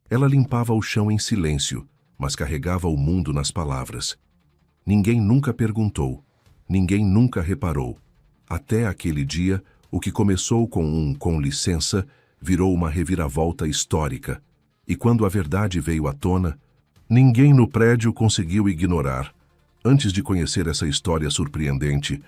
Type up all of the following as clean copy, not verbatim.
Ela limpava o chão em silêncio, mas carregava o mundo nas palavras. Ninguém nunca perguntou, ninguém nunca reparou. Até aquele dia, o que começou com licença, virou uma reviravolta histórica. E quando a verdade veio à tona, ninguém no prédio conseguiu ignorar. Antes de conhecer essa história surpreendente,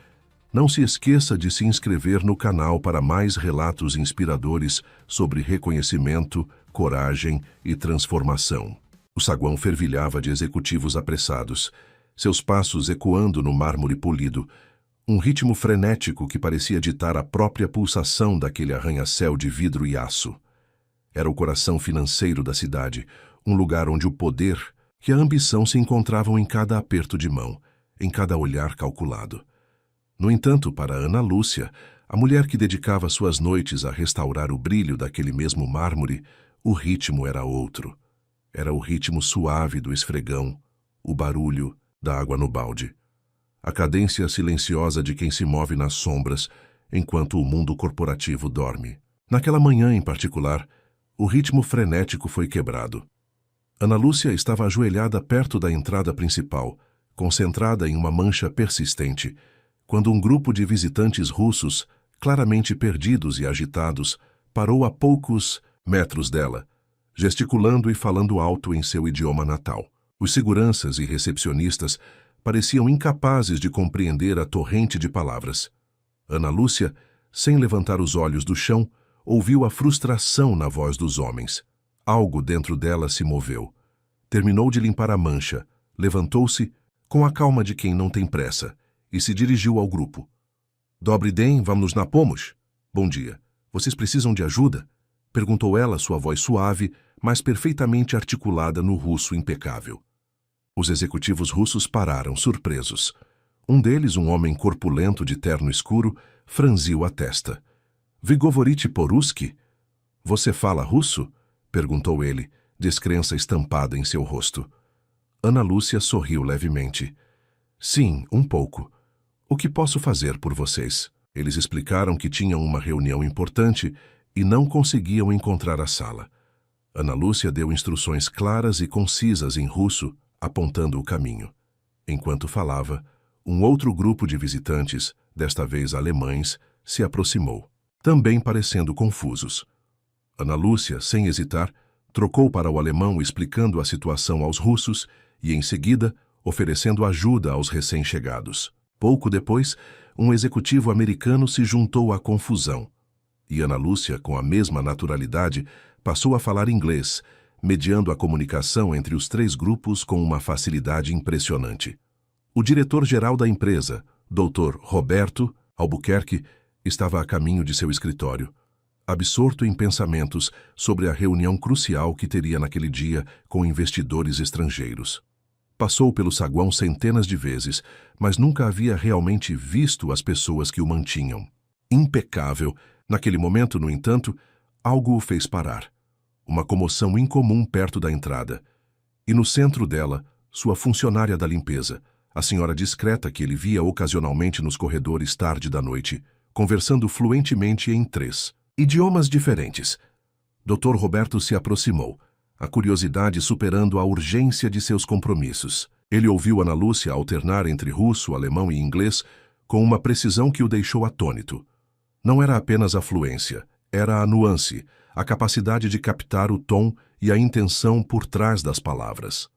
não se esqueça de se inscrever no canal para mais relatos inspiradores sobre reconhecimento, coragem e transformação. O saguão fervilhava de executivos apressados, seus passos ecoando no mármore polido, um ritmo frenético que parecia ditar a própria pulsação daquele arranha-céu de vidro e aço. Era o coração financeiro da cidade, um lugar onde o poder e a ambição se encontravam em cada aperto de mão, em cada olhar calculado. No entanto, para Ana Lúcia, a mulher que dedicava suas noites a restaurar o brilho daquele mesmo mármore, o ritmo era outro. Era o ritmo suave do esfregão, o barulho da água no balde. A cadência silenciosa de quem se move nas sombras, enquanto o mundo corporativo dorme. Naquela manhã em particular, o ritmo frenético foi quebrado. Ana Lúcia estava ajoelhada perto da entrada principal, concentrada em uma mancha persistente, quando um grupo de visitantes russos, claramente perdidos e agitados, parou a poucos metros dela, gesticulando e falando alto em seu idioma natal. Os seguranças e recepcionistas pareciam incapazes de compreender a torrente de palavras. Ana Lúcia, sem levantar os olhos do chão, ouviu a frustração na voz dos homens. Algo dentro dela se moveu. Terminou de limpar a mancha, levantou-se, com a calma de quem não tem pressa, e se dirigiu ao grupo. Dobry den, vamos na pomos? Bom dia. Vocês precisam de ajuda? Perguntou ela, sua voz suave, mas perfeitamente articulada no russo impecável. Os executivos russos pararam, surpresos. Um deles, um homem corpulento de terno escuro, franziu a testa. Вы говорите по-русски? Você fala russo? Perguntou ele, descrença estampada em seu rosto. Ana Lúcia sorriu levemente. Sim, um pouco. O que posso fazer por vocês? Eles explicaram que tinham uma reunião importante e não conseguiam encontrar a sala. Ana Lúcia deu instruções claras e concisas em russo, apontando o caminho. Enquanto falava, um outro grupo de visitantes, desta vez alemães, se aproximou, também parecendo confusos. Ana Lúcia, sem hesitar, trocou para o alemão explicando a situação aos russos e, em seguida, oferecendo ajuda aos recém-chegados. Pouco depois, um executivo americano se juntou à confusão. E Ana Lúcia, com a mesma naturalidade, passou a falar inglês, mediando a comunicação entre os três grupos com uma facilidade impressionante. O diretor-geral da empresa, Dr. Roberto Albuquerque, estava a caminho de seu escritório, absorto em pensamentos sobre a reunião crucial que teria naquele dia com investidores estrangeiros. Passou pelo saguão centenas de vezes, mas nunca havia realmente visto as pessoas que o mantinham. Impecável, naquele momento, no entanto, algo o fez parar. Uma comoção incomum perto da entrada. E no centro dela, sua funcionária da limpeza, a senhora discreta que ele via ocasionalmente nos corredores tarde da noite, conversando fluentemente em 3 idiomas diferentes. Dr. Roberto se aproximou, a curiosidade superando a urgência de seus compromissos. Ele ouviu Ana Lúcia alternar entre russo, alemão e inglês com uma precisão que o deixou atônito. Não era apenas a fluência, era a nuance, a capacidade de captar o tom e a intenção por trás das palavras.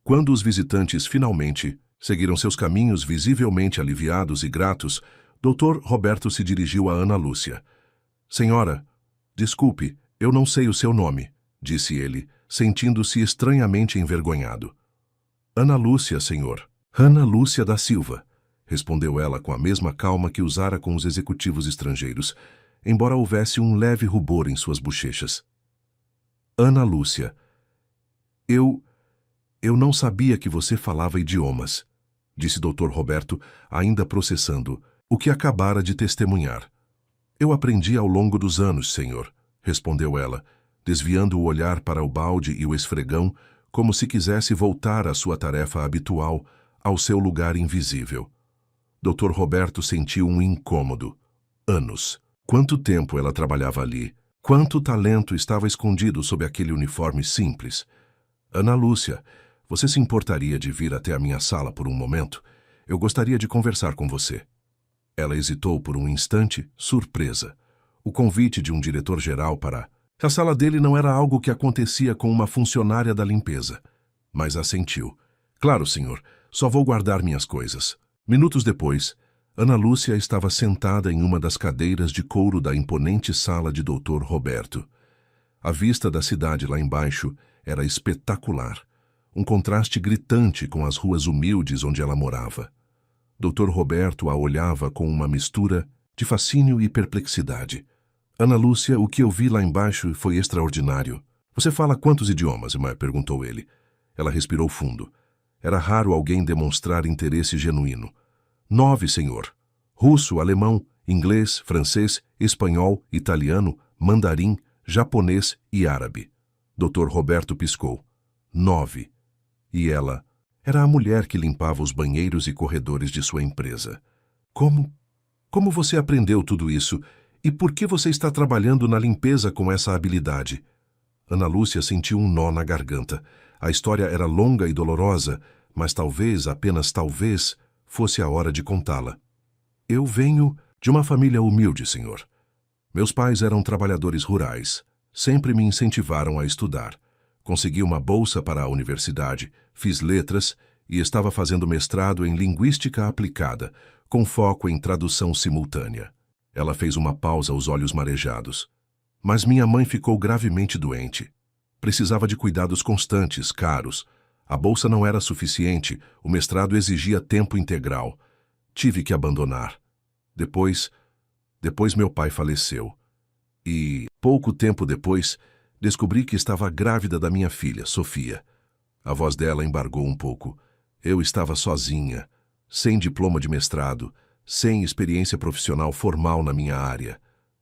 Quando os visitantes finalmente seguiram seus caminhos visivelmente aliviados e gratos, Dr. Roberto se dirigiu a Ana Lúcia. Senhora, desculpe, eu não sei o seu nome, disse ele, sentindo-se estranhamente envergonhado. Ana Lúcia, senhor. Ana Lúcia da Silva, respondeu ela com a mesma calma que usara com os executivos estrangeiros, embora houvesse um leve rubor em suas bochechas. Ana Lúcia. Eu não sabia que você falava idiomas, disse Dr. Roberto, ainda processando o que acabara de testemunhar. Eu aprendi ao longo dos anos, senhor, respondeu ela, desviando o olhar para o balde e o esfregão, como se quisesse voltar à sua tarefa habitual, ao seu lugar invisível. Dr. Roberto sentiu um incômodo. Anos. Quanto tempo ela trabalhava ali? Quanto talento estava escondido sob aquele uniforme simples. Ana Lúcia, você se importaria de vir até a minha sala por um momento? Eu gostaria de conversar com você. Ela hesitou por um instante, surpresa. O convite de um diretor-geral para... A sala dele não era algo que acontecia com uma funcionária da limpeza. Mas assentiu. Claro, senhor. Só vou guardar minhas coisas. Minutos depois, Ana Lúcia estava sentada em uma das cadeiras de couro da imponente sala de Dr. Roberto. A vista da cidade lá embaixo era espetacular. Um contraste gritante com as ruas humildes onde ela morava. Dr. Roberto a olhava com uma mistura de fascínio e perplexidade. Ana Lúcia, o que eu vi lá embaixo foi extraordinário. Você fala quantos idiomas, irmã? Perguntou ele. Ela respirou fundo. Era raro alguém demonstrar interesse genuíno. 9, senhor. Russo, alemão, inglês, francês, espanhol, italiano, mandarim, japonês e árabe. Dr. Roberto piscou. 9. E ela era a mulher que limpava os banheiros e corredores de sua empresa. Como você aprendeu tudo isso? E por que você está trabalhando na limpeza com essa habilidade? Ana Lúcia sentiu um nó na garganta. A história era longa e dolorosa, mas talvez, apenas talvez, fosse a hora de contá-la. Eu venho de uma família humilde, senhor. Meus pais eram trabalhadores rurais. Sempre me incentivaram a estudar. Consegui uma bolsa para a universidade, fiz letras e estava fazendo mestrado em linguística aplicada, com foco em tradução simultânea. Ela fez uma pausa, os olhos marejados. Mas minha mãe ficou gravemente doente. Precisava de cuidados constantes, caros. A bolsa não era suficiente, o mestrado exigia tempo integral. Tive que abandonar. Depois meu pai faleceu. E, pouco tempo depois, descobri que estava grávida da minha filha, Sofia. A voz dela embargou um pouco. Eu estava sozinha, sem diploma de mestrado, sem experiência profissional formal na minha área.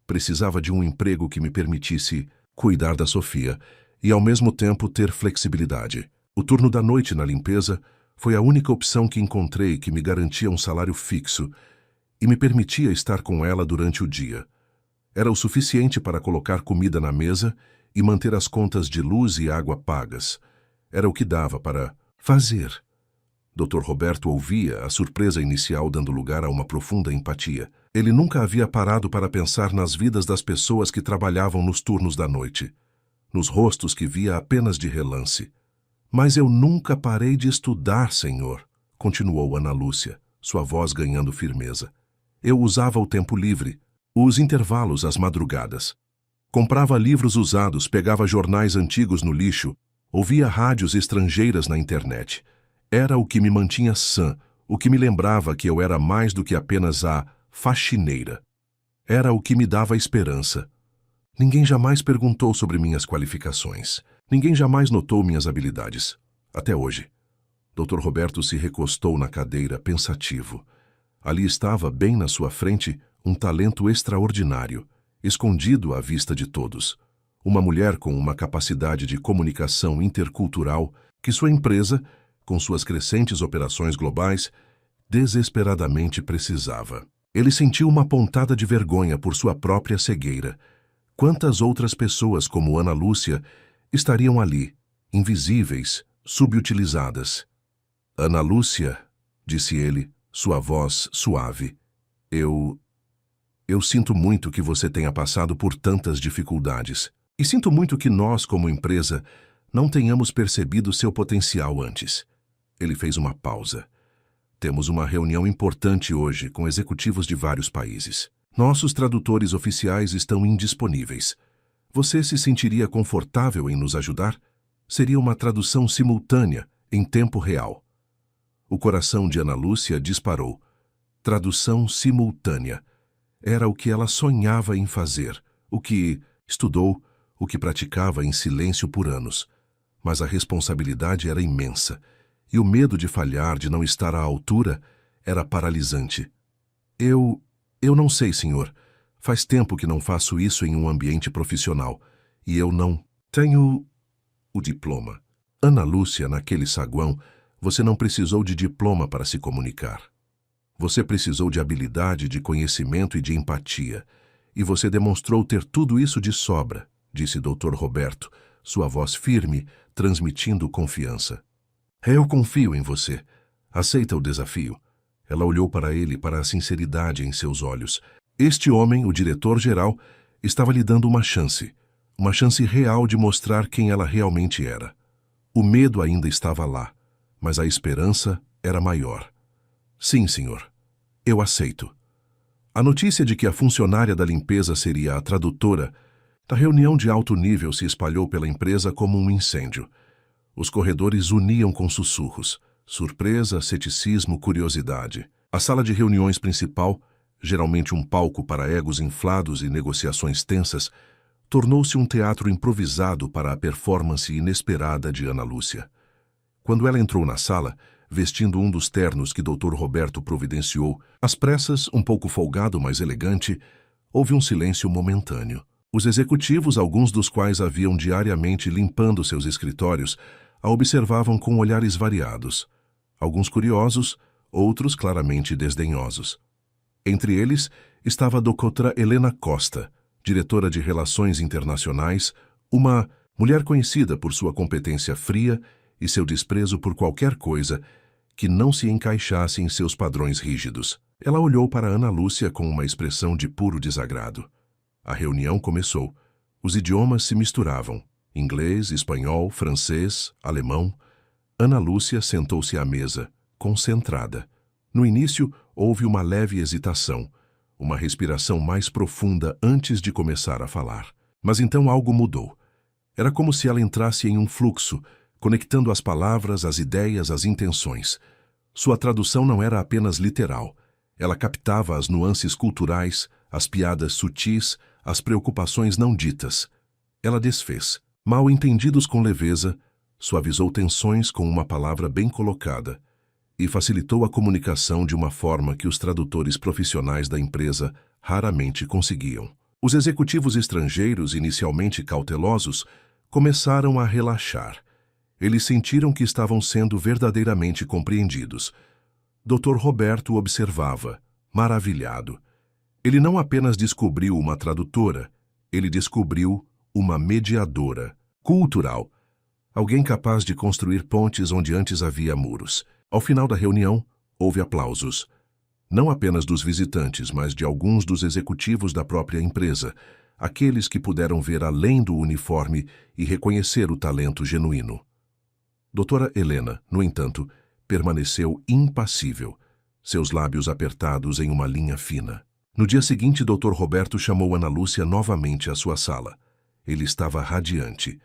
Precisava de um emprego que me permitisse cuidar da Sofia e, ao mesmo tempo, ter flexibilidade. O turno da noite na limpeza foi a única opção que encontrei que me garantia um salário fixo e me permitia estar com ela durante o dia. Era o suficiente para colocar comida na mesa e manter as contas de luz e água pagas. Era o que dava para fazer. Dr. Roberto ouvia, a surpresa inicial dando lugar a uma profunda empatia. Ele nunca havia parado para pensar nas vidas das pessoas que trabalhavam nos turnos da noite, nos rostos que via apenas de relance. Mas eu nunca parei de estudar, senhor, continuou Ana Lúcia, sua voz ganhando firmeza. Eu usava o tempo livre, os intervalos, as madrugadas. Comprava livros usados, pegava jornais antigos no lixo, ouvia rádios estrangeiras na internet. Era o que me mantinha sã, o que me lembrava que eu era mais do que apenas a faxineira. Era o que me dava esperança. Ninguém jamais perguntou sobre minhas qualificações. Ninguém jamais notou minhas habilidades. Até hoje. Dr. Roberto se recostou na cadeira, pensativo. Ali estava, bem na sua frente, um talento extraordinário, escondido à vista de todos. Uma mulher com uma capacidade de comunicação intercultural que sua empresa, com suas crescentes operações globais, desesperadamente precisava. Ele sentiu uma pontada de vergonha por sua própria cegueira. Quantas outras pessoas como Ana Lúcia estariam ali, invisíveis, subutilizadas? Ana Lúcia, disse ele, sua voz suave. Eu sinto muito que você tenha passado por tantas dificuldades. E sinto muito que nós, como empresa, não tenhamos percebido seu potencial antes. Ele fez uma pausa. Temos uma reunião importante hoje com executivos de vários países. Nossos tradutores oficiais estão indisponíveis. Você se sentiria confortável em nos ajudar? Seria uma tradução simultânea, em tempo real. O coração de Ana Lúcia disparou. Tradução simultânea. Era o que ela sonhava em fazer, o que estudou, o que praticava em silêncio por anos. Mas a responsabilidade era imensa. E o medo de falhar, de não estar à altura, era paralisante. Eu não sei, senhor. Faz tempo que não faço isso em um ambiente profissional. E eu não tenho o diploma. Ana Lúcia, naquele saguão, você não precisou de diploma para se comunicar. Você precisou de habilidade, de conhecimento e de empatia. E você demonstrou ter tudo isso de sobra, disse Dr. Roberto, sua voz firme, transmitindo confiança. Eu confio em você. Aceita o desafio. Ela olhou para ele, para a sinceridade em seus olhos. Este homem, o diretor-geral, estava lhe dando uma chance real de mostrar quem ela realmente era. O medo ainda estava lá, mas a esperança era maior. Sim, senhor. Eu aceito. A notícia de que a funcionária da limpeza seria a tradutora da reunião de alto nível se espalhou pela empresa como um incêndio. Os corredores uniam com sussurros. Surpresa, ceticismo, curiosidade. A sala de reuniões principal, geralmente um palco para egos inflados e negociações tensas, tornou-se um teatro improvisado para a performance inesperada de Ana Lúcia. Quando ela entrou na sala, vestindo um dos ternos que Dr. Roberto providenciou, às pressas, um pouco folgado, mas elegante, houve um silêncio momentâneo. Os executivos, alguns dos quais haviam diariamente limpando seus escritórios, a observavam com olhares variados. Alguns curiosos, outros claramente desdenhosos. Entre eles estava a doutora Helena Costa, diretora de Relações Internacionais, uma mulher conhecida por sua competência fria e seu desprezo por qualquer coisa que não se encaixasse em seus padrões rígidos. Ela olhou para Ana Lúcia com uma expressão de puro desagrado. A reunião começou. Os idiomas se misturavam. Inglês, espanhol, francês, alemão. Ana Lúcia sentou-se à mesa, concentrada. No início, houve uma leve hesitação, uma respiração mais profunda antes de começar a falar. Mas então algo mudou. Era como se ela entrasse em um fluxo, conectando as palavras, as ideias, as intenções. Sua tradução não era apenas literal. Ela captava as nuances culturais, as piadas sutis, as preocupações não ditas. Ela desfez. Mal entendidos com leveza, suavizou tensões com uma palavra bem colocada e facilitou a comunicação de uma forma que os tradutores profissionais da empresa raramente conseguiam. Os executivos estrangeiros, inicialmente cautelosos, começaram a relaxar. Eles sentiram que estavam sendo verdadeiramente compreendidos. Dr. Roberto observava, maravilhado. Ele não apenas descobriu uma tradutora, ele descobriu uma mediadora, cultural. Alguém capaz de construir pontes onde antes havia muros. Ao final da reunião, houve aplausos. Não apenas dos visitantes, mas de alguns dos executivos da própria empresa, aqueles que puderam ver além do uniforme e reconhecer o talento genuíno. Doutora Helena, no entanto, permaneceu impassível, seus lábios apertados em uma linha fina. No dia seguinte, Dr. Roberto chamou Ana Lúcia novamente à sua sala. Ele estava radiante.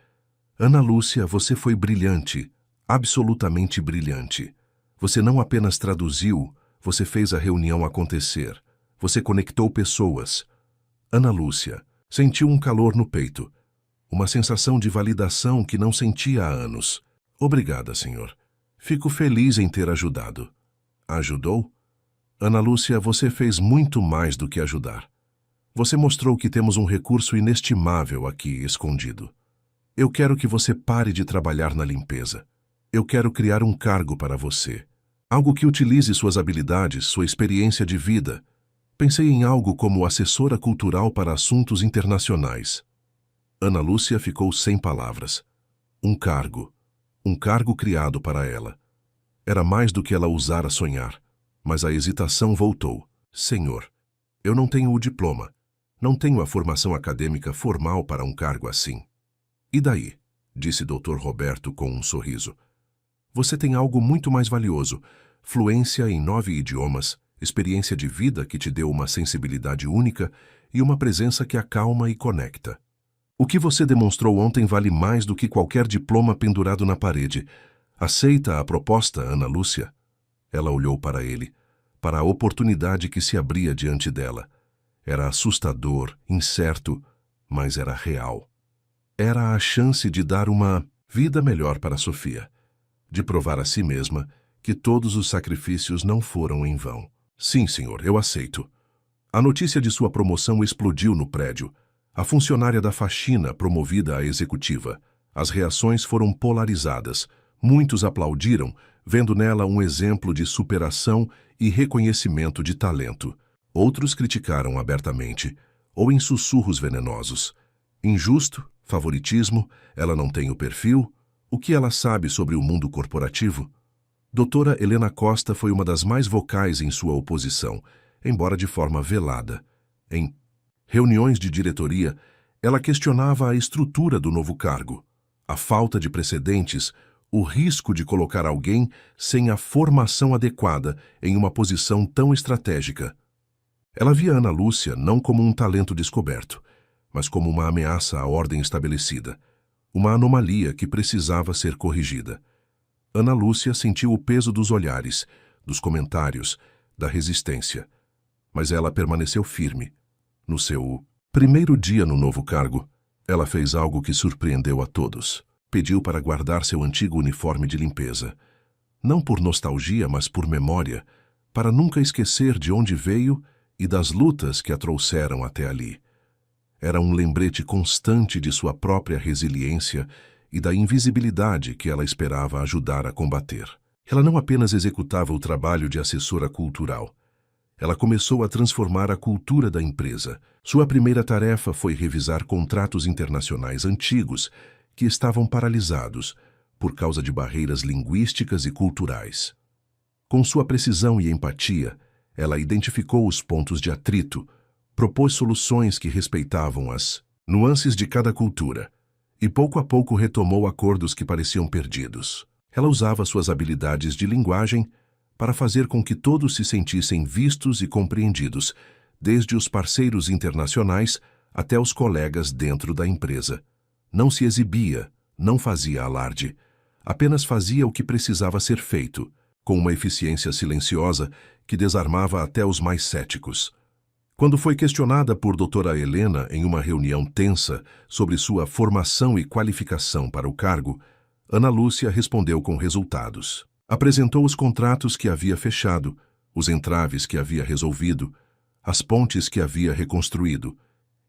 Ana Lúcia, você foi brilhante, absolutamente brilhante. Você não apenas traduziu, você fez a reunião acontecer. Você conectou pessoas. Ana Lúcia sentiu um calor no peito, uma sensação de validação que não sentia há anos. Obrigada, senhor. Fico feliz em ter ajudado. Ajudou? Ana Lúcia, você fez muito mais do que ajudar. Você mostrou que temos um recurso inestimável aqui escondido. Eu quero que você pare de trabalhar na limpeza. Eu quero criar um cargo para você. Algo que utilize suas habilidades, sua experiência de vida. Pensei em algo como assessora cultural para assuntos internacionais. Ana Lúcia ficou sem palavras. Um cargo criado para ela. Era mais do que ela ousara sonhar, mas a hesitação voltou. Senhor, eu não tenho o diploma, não tenho a formação acadêmica formal para um cargo assim. E daí? Disse Dr. Roberto com um sorriso. Você tem algo muito mais valioso, fluência em 9 idiomas, experiência de vida que te deu uma sensibilidade única e uma presença que acalma e conecta. O que você demonstrou ontem vale mais do que qualquer diploma pendurado na parede. Aceita a proposta, Ana Lúcia? Ela olhou para ele, para a oportunidade que se abria diante dela. Era assustador, incerto, mas era real. Era a chance de dar uma vida melhor para Sofia, de provar a si mesma que todos os sacrifícios não foram em vão. Sim, senhor, eu aceito. A notícia de sua promoção explodiu no prédio. A funcionária da faxina promovida a executiva. As reações foram polarizadas. Muitos aplaudiram, vendo nela um exemplo de superação e reconhecimento de talento. Outros criticaram abertamente. ou em sussurros venenosos. Injusto, favoritismo, ela não tem o perfil, o que ela sabe sobre o mundo corporativo? Doutora Helena Costa foi uma das mais vocais em sua oposição, embora de forma velada. Em reuniões de diretoria, ela questionava a estrutura do novo cargo, a falta de precedentes, o risco de colocar alguém sem a formação adequada em uma posição tão estratégica. Ela via Ana Lúcia não como um talento descoberto, mas como uma ameaça à ordem estabelecida, uma anomalia que precisava ser corrigida. Ana Lúcia sentiu o peso dos olhares, dos comentários, da resistência, mas ela permaneceu firme. No seu primeiro dia no novo cargo, ela fez algo que surpreendeu a todos. Pediu para guardar seu antigo uniforme de limpeza. Não por nostalgia, mas por memória, para nunca esquecer de onde veio e das lutas que a trouxeram até ali. Era um lembrete constante de sua própria resiliência e da invisibilidade que ela esperava ajudar a combater. Ela não apenas executava o trabalho de assessora cultural. Ela começou a transformar a cultura da empresa. Sua primeira tarefa foi revisar contratos internacionais antigos que estavam paralisados por causa de barreiras linguísticas e culturais. Com sua precisão e empatia, ela identificou os pontos de atrito, propôs soluções que respeitavam as nuances de cada cultura e pouco a pouco retomou acordos que pareciam perdidos. Ela usava suas habilidades de linguagem para fazer com que todos se sentissem vistos e compreendidos, desde os parceiros internacionais até os colegas dentro da empresa. Não se exibia, não fazia alarde, apenas fazia o que precisava ser feito, com uma eficiência silenciosa que desarmava até os mais céticos. Quando foi questionada por doutora Helena em uma reunião tensa sobre sua formação e qualificação para o cargo, Ana Lúcia respondeu com resultados. Apresentou os contratos que havia fechado, os entraves que havia resolvido, as pontes que havia reconstruído,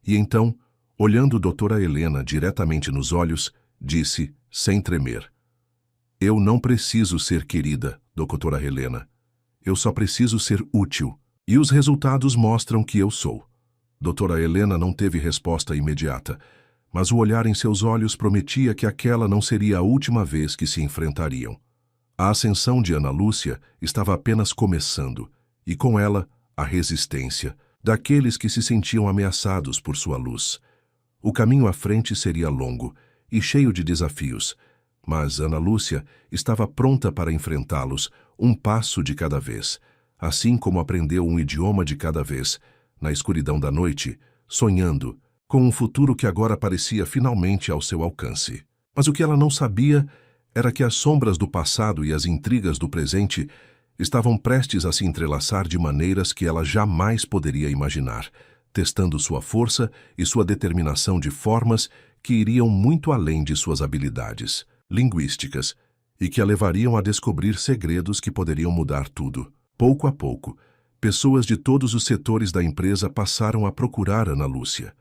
e então, olhando doutora Helena diretamente nos olhos, disse, sem tremer: "Eu não preciso ser querida, doutora Helena. Eu só preciso ser útil. E os resultados mostram que eu sou." Doutora Helena não teve resposta imediata, mas o olhar em seus olhos prometia que aquela não seria a última vez que se enfrentariam. A ascensão de Ana Lúcia estava apenas começando, e com ela, a resistência daqueles que se sentiam ameaçados por sua luz. O caminho à frente seria longo e cheio de desafios, mas Ana Lúcia estava pronta para enfrentá-los, um passo de cada vez, assim como aprendeu um idioma de cada vez, na escuridão da noite, sonhando com um futuro que agora parecia finalmente ao seu alcance. Mas o que ela não sabia era que as sombras do passado e as intrigas do presente estavam prestes a se entrelaçar de maneiras que ela jamais poderia imaginar, testando sua força e sua determinação de formas que iriam muito além de suas habilidades linguísticas e que a levariam a descobrir segredos que poderiam mudar tudo. Pouco a pouco, pessoas de todos os setores da empresa passaram a procurar Ana Lúcia.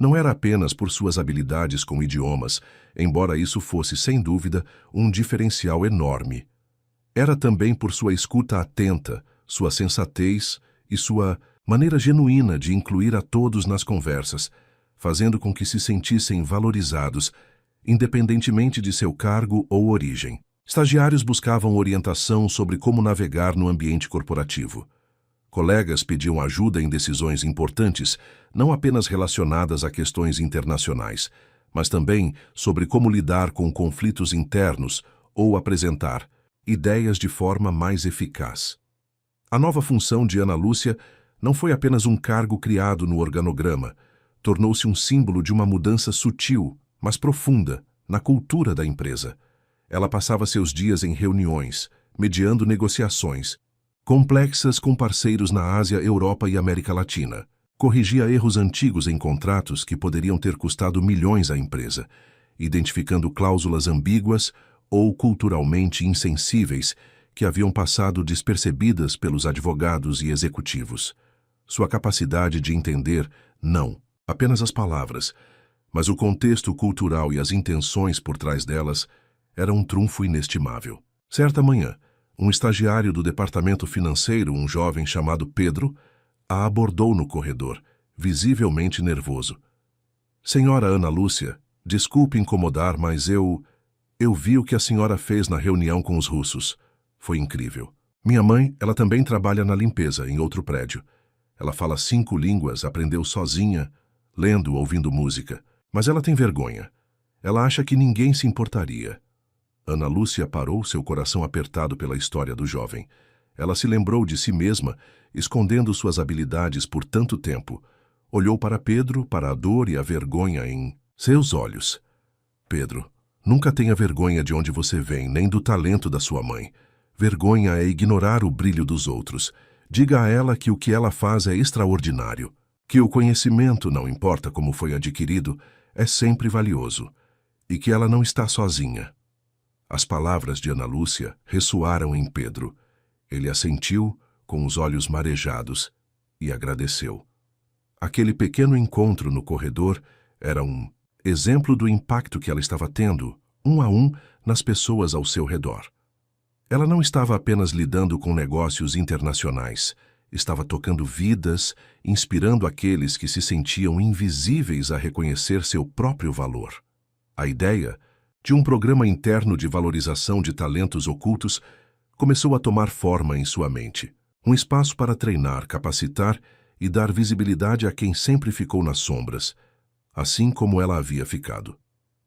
Não era apenas por suas habilidades com idiomas, embora isso fosse, sem dúvida, um diferencial enorme. Era também por sua escuta atenta, sua sensatez e sua maneira genuína de incluir a todos nas conversas, fazendo com que se sentissem valorizados, independentemente de seu cargo ou origem. Estagiários buscavam orientação sobre como navegar no ambiente corporativo. Colegas pediam ajuda em decisões importantes, não apenas relacionadas a questões internacionais, mas também sobre como lidar com conflitos internos ou apresentar ideias de forma mais eficaz. A nova função de Ana Lúcia não foi apenas um cargo criado no organograma, tornou-se um símbolo de uma mudança sutil, mas profunda, na cultura da empresa. Ela passava seus dias em reuniões, mediando negociações complexas com parceiros na Ásia, Europa e América Latina. Corrigia erros antigos em contratos que poderiam ter custado milhões à empresa, identificando cláusulas ambíguas ou culturalmente insensíveis que haviam passado despercebidas pelos advogados e executivos. Sua capacidade de entender não apenas as palavras, mas o contexto cultural e as intenções por trás delas era um trunfo inestimável. Certa manhã, um estagiário do departamento financeiro, um jovem chamado Pedro, a abordou no corredor, visivelmente nervoso. Senhora Ana Lúcia, desculpe incomodar, mas eu vi o que a senhora fez na reunião com os russos. Foi incrível. Minha mãe, ela também trabalha na limpeza, em outro prédio. Ela fala 5 línguas, aprendeu sozinha, lendo, ouvindo música. Mas ela tem vergonha. Ela acha que ninguém se importaria. Ana Lúcia parou, seu coração apertado pela história do jovem. Ela se lembrou de si mesma, escondendo suas habilidades por tanto tempo. Olhou para Pedro, para a dor e a vergonha em seus olhos. Pedro, nunca tenha vergonha de onde você vem, nem do talento da sua mãe. Vergonha é ignorar o brilho dos outros. Diga a ela que o que ela faz é extraordinário, que o conhecimento, não importa como foi adquirido, é sempre valioso, e que ela não está sozinha. As palavras de Ana Lúcia ressoaram em Pedro. Ele assentiu, com os olhos marejados, e agradeceu. Aquele pequeno encontro no corredor era um exemplo do impacto que ela estava tendo, um a um, nas pessoas ao seu redor. Ela não estava apenas lidando com negócios internacionais, estava tocando vidas, inspirando aqueles que se sentiam invisíveis a reconhecer seu próprio valor. A ideia de um programa interno de valorização de talentos ocultos começou a tomar forma em sua mente. Um espaço para treinar, capacitar e dar visibilidade a quem sempre ficou nas sombras, assim como ela havia ficado.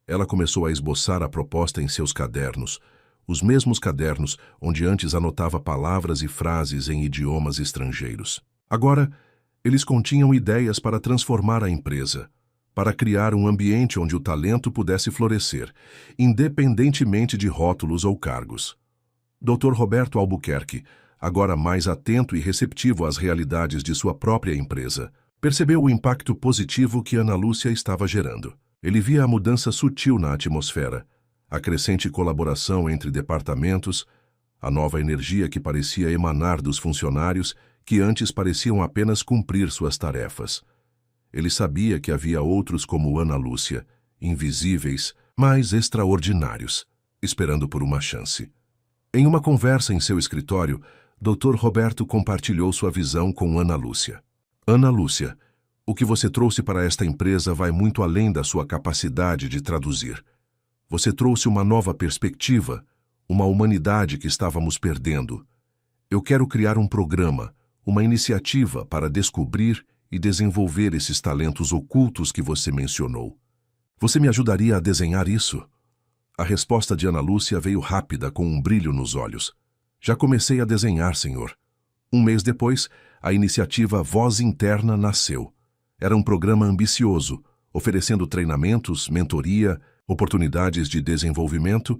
Ela começou a esboçar a proposta em seus cadernos, os mesmos cadernos onde antes anotava palavras e frases em idiomas estrangeiros. Agora, eles continham ideias para transformar a empresa, para criar um ambiente onde o talento pudesse florescer, independentemente de rótulos ou cargos. Dr. Roberto Albuquerque, agora mais atento e receptivo às realidades de sua própria empresa, percebeu o impacto positivo que Ana Lúcia estava gerando. Ele via a mudança sutil na atmosfera, a crescente colaboração entre departamentos, a nova energia que parecia emanar dos funcionários que antes pareciam apenas cumprir suas tarefas. Ele sabia que havia outros como Ana Lúcia, invisíveis, mas extraordinários, esperando por uma chance. Em uma conversa em seu escritório, Dr. Roberto compartilhou sua visão com Ana Lúcia. Ana Lúcia, o que você trouxe para esta empresa vai muito além da sua capacidade de traduzir. Você trouxe uma nova perspectiva, uma humanidade que estávamos perdendo. Eu quero criar um programa, uma iniciativa para descobrir e desenvolver esses talentos ocultos que você mencionou. Você me ajudaria a desenhar isso? A resposta de Ana Lúcia veio rápida, com um brilho nos olhos. Já comecei a desenhar, senhor. 1 mês depois, a iniciativa Voz Interna nasceu. Era um programa ambicioso, oferecendo treinamentos, mentoria, oportunidades de desenvolvimento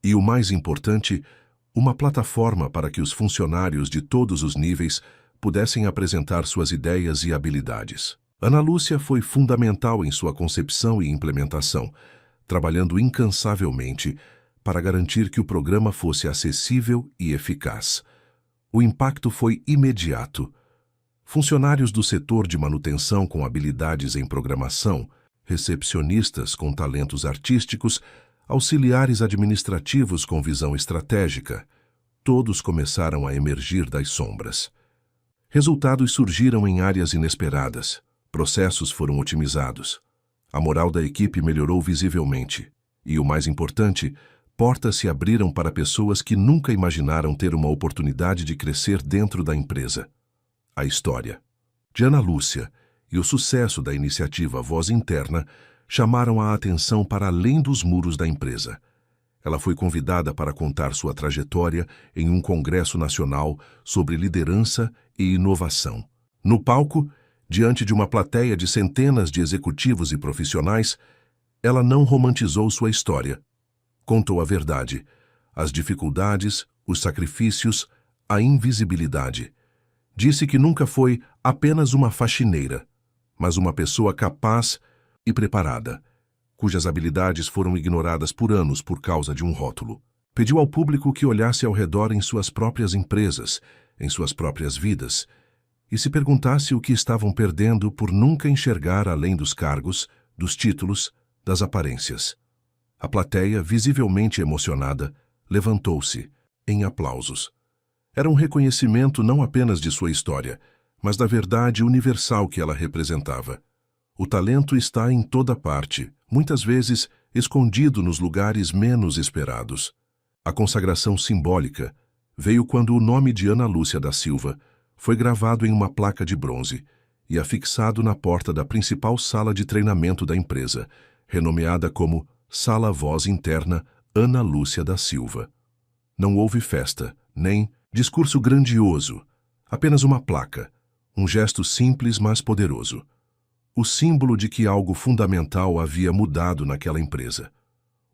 e, o mais importante, uma plataforma para que os funcionários de todos os níveis pudessem apresentar suas ideias e habilidades. Ana Lúcia foi fundamental em sua concepção e implementação, trabalhando incansavelmente para garantir que o programa fosse acessível e eficaz. O impacto foi imediato. Funcionários do setor de manutenção com habilidades em programação, recepcionistas com talentos artísticos, auxiliares administrativos com visão estratégica, todos começaram a emergir das sombras. Resultados surgiram em áreas inesperadas, processos foram otimizados, a moral da equipe melhorou visivelmente e, o mais importante, portas se abriram para pessoas que nunca imaginaram ter uma oportunidade de crescer dentro da empresa. A história de Ana Lúcia e o sucesso da iniciativa Voz Interna chamaram a atenção para além dos muros da empresa. Ela foi convidada para contar sua trajetória em um congresso nacional sobre liderança e inovação. No palco, diante de uma plateia de centenas de executivos e profissionais, ela não romantizou sua história. Contou a verdade, as dificuldades, os sacrifícios, a invisibilidade. Disse que nunca foi apenas uma faxineira, mas uma pessoa capaz e preparada, cujas habilidades foram ignoradas por anos por causa de um rótulo. Pediu ao público que olhasse ao redor em suas próprias empresas, em suas próprias vidas, e se perguntasse o que estavam perdendo por nunca enxergar além dos cargos, dos títulos, das aparências. A plateia, visivelmente emocionada, levantou-se, em aplausos. Era um reconhecimento não apenas de sua história, mas da verdade universal que ela representava. O talento está em toda parte, muitas vezes escondido nos lugares menos esperados. A consagração simbólica veio quando o nome de Ana Lúcia da Silva foi gravado em uma placa de bronze e afixado na porta da principal sala de treinamento da empresa, renomeada como Sala Voz Interna Ana Lúcia da Silva. Não houve festa, nem discurso grandioso, apenas uma placa, um gesto simples mas poderoso. O símbolo de que algo fundamental havia mudado naquela empresa.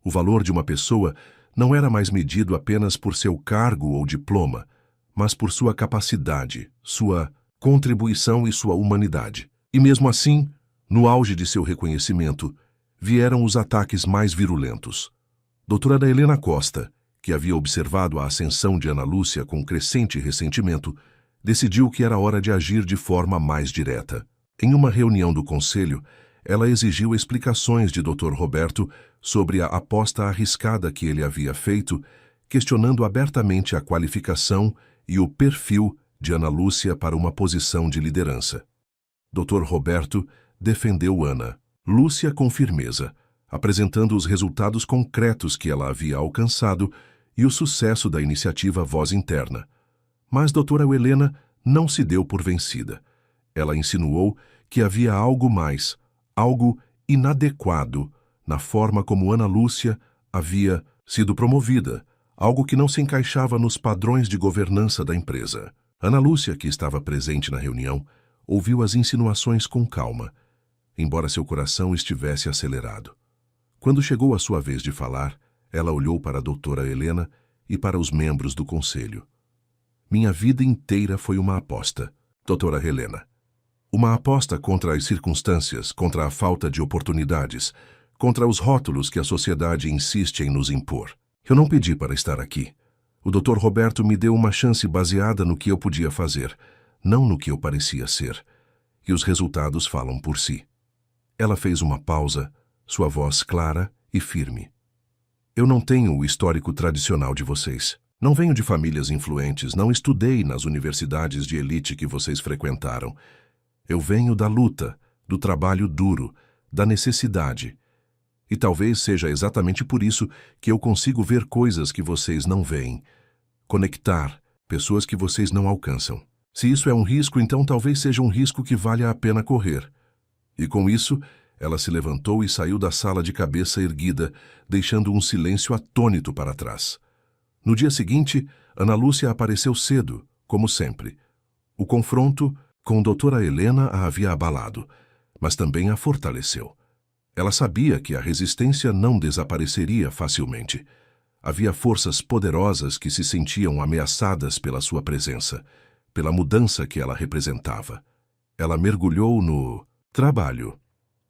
O valor de uma pessoa não era mais medido apenas por seu cargo ou diploma, mas por sua capacidade, sua contribuição e sua humanidade. E mesmo assim, no auge de seu reconhecimento, vieram os ataques mais virulentos. Doutora Ana Helena Costa, que havia observado a ascensão de Ana Lúcia com crescente ressentimento, decidiu que era hora de agir de forma mais direta. Em uma reunião do conselho, ela exigiu explicações de Dr. Roberto sobre a aposta arriscada que ele havia feito, questionando abertamente a qualificação e o perfil de Ana Lúcia para uma posição de liderança. Dr. Roberto defendeu Ana Lúcia com firmeza, apresentando os resultados concretos que ela havia alcançado e o sucesso da iniciativa Voz Interna. Mas doutora Helena não se deu por vencida. Ela insinuou que havia algo mais, algo inadequado, na forma como Ana Lúcia havia sido promovida, algo que não se encaixava nos padrões de governança da empresa. Ana Lúcia, que estava presente na reunião, ouviu as insinuações com calma, embora seu coração estivesse acelerado. Quando chegou a sua vez de falar, ela olhou para a doutora Helena e para os membros do conselho. Minha vida inteira foi uma aposta, doutora Helena. Uma aposta contra as circunstâncias, contra a falta de oportunidades, contra os rótulos que a sociedade insiste em nos impor. Eu não pedi para estar aqui. O Dr. Roberto me deu uma chance baseada no que eu podia fazer, não no que eu parecia ser. E os resultados falam por si. Ela fez uma pausa, sua voz clara e firme. Eu não tenho o histórico tradicional de vocês. Não venho de famílias influentes, não estudei nas universidades de elite que vocês frequentaram. Eu venho da luta, do trabalho duro, da necessidade. E talvez seja exatamente por isso que eu consigo ver coisas que vocês não veem. Conectar pessoas que vocês não alcançam. Se isso é um risco, então talvez seja um risco que valha a pena correr. E com isso, ela se levantou e saiu da sala de cabeça erguida, deixando um silêncio atônito para trás. No dia seguinte, Ana Lúcia apareceu cedo, como sempre. O confronto com doutora Helena a havia abalado, mas também a fortaleceu. Ela sabia que a resistência não desapareceria facilmente. Havia forças poderosas que se sentiam ameaçadas pela sua presença, pela mudança que ela representava. Ela mergulhou no trabalho.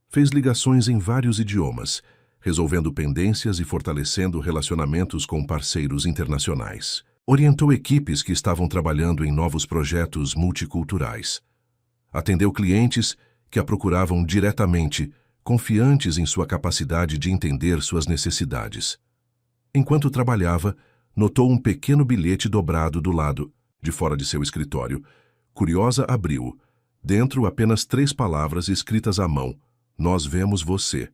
Fez ligações em vários idiomas, resolvendo pendências e fortalecendo relacionamentos com parceiros internacionais. Orientou equipes que estavam trabalhando em novos projetos multiculturais. Atendeu clientes que a procuravam diretamente, confiantes em sua capacidade de entender suas necessidades. Enquanto trabalhava, notou um pequeno bilhete dobrado do lado, de fora de seu escritório. Curiosa, abriu-o. Dentro, apenas 3 palavras escritas à mão. Nós vemos você.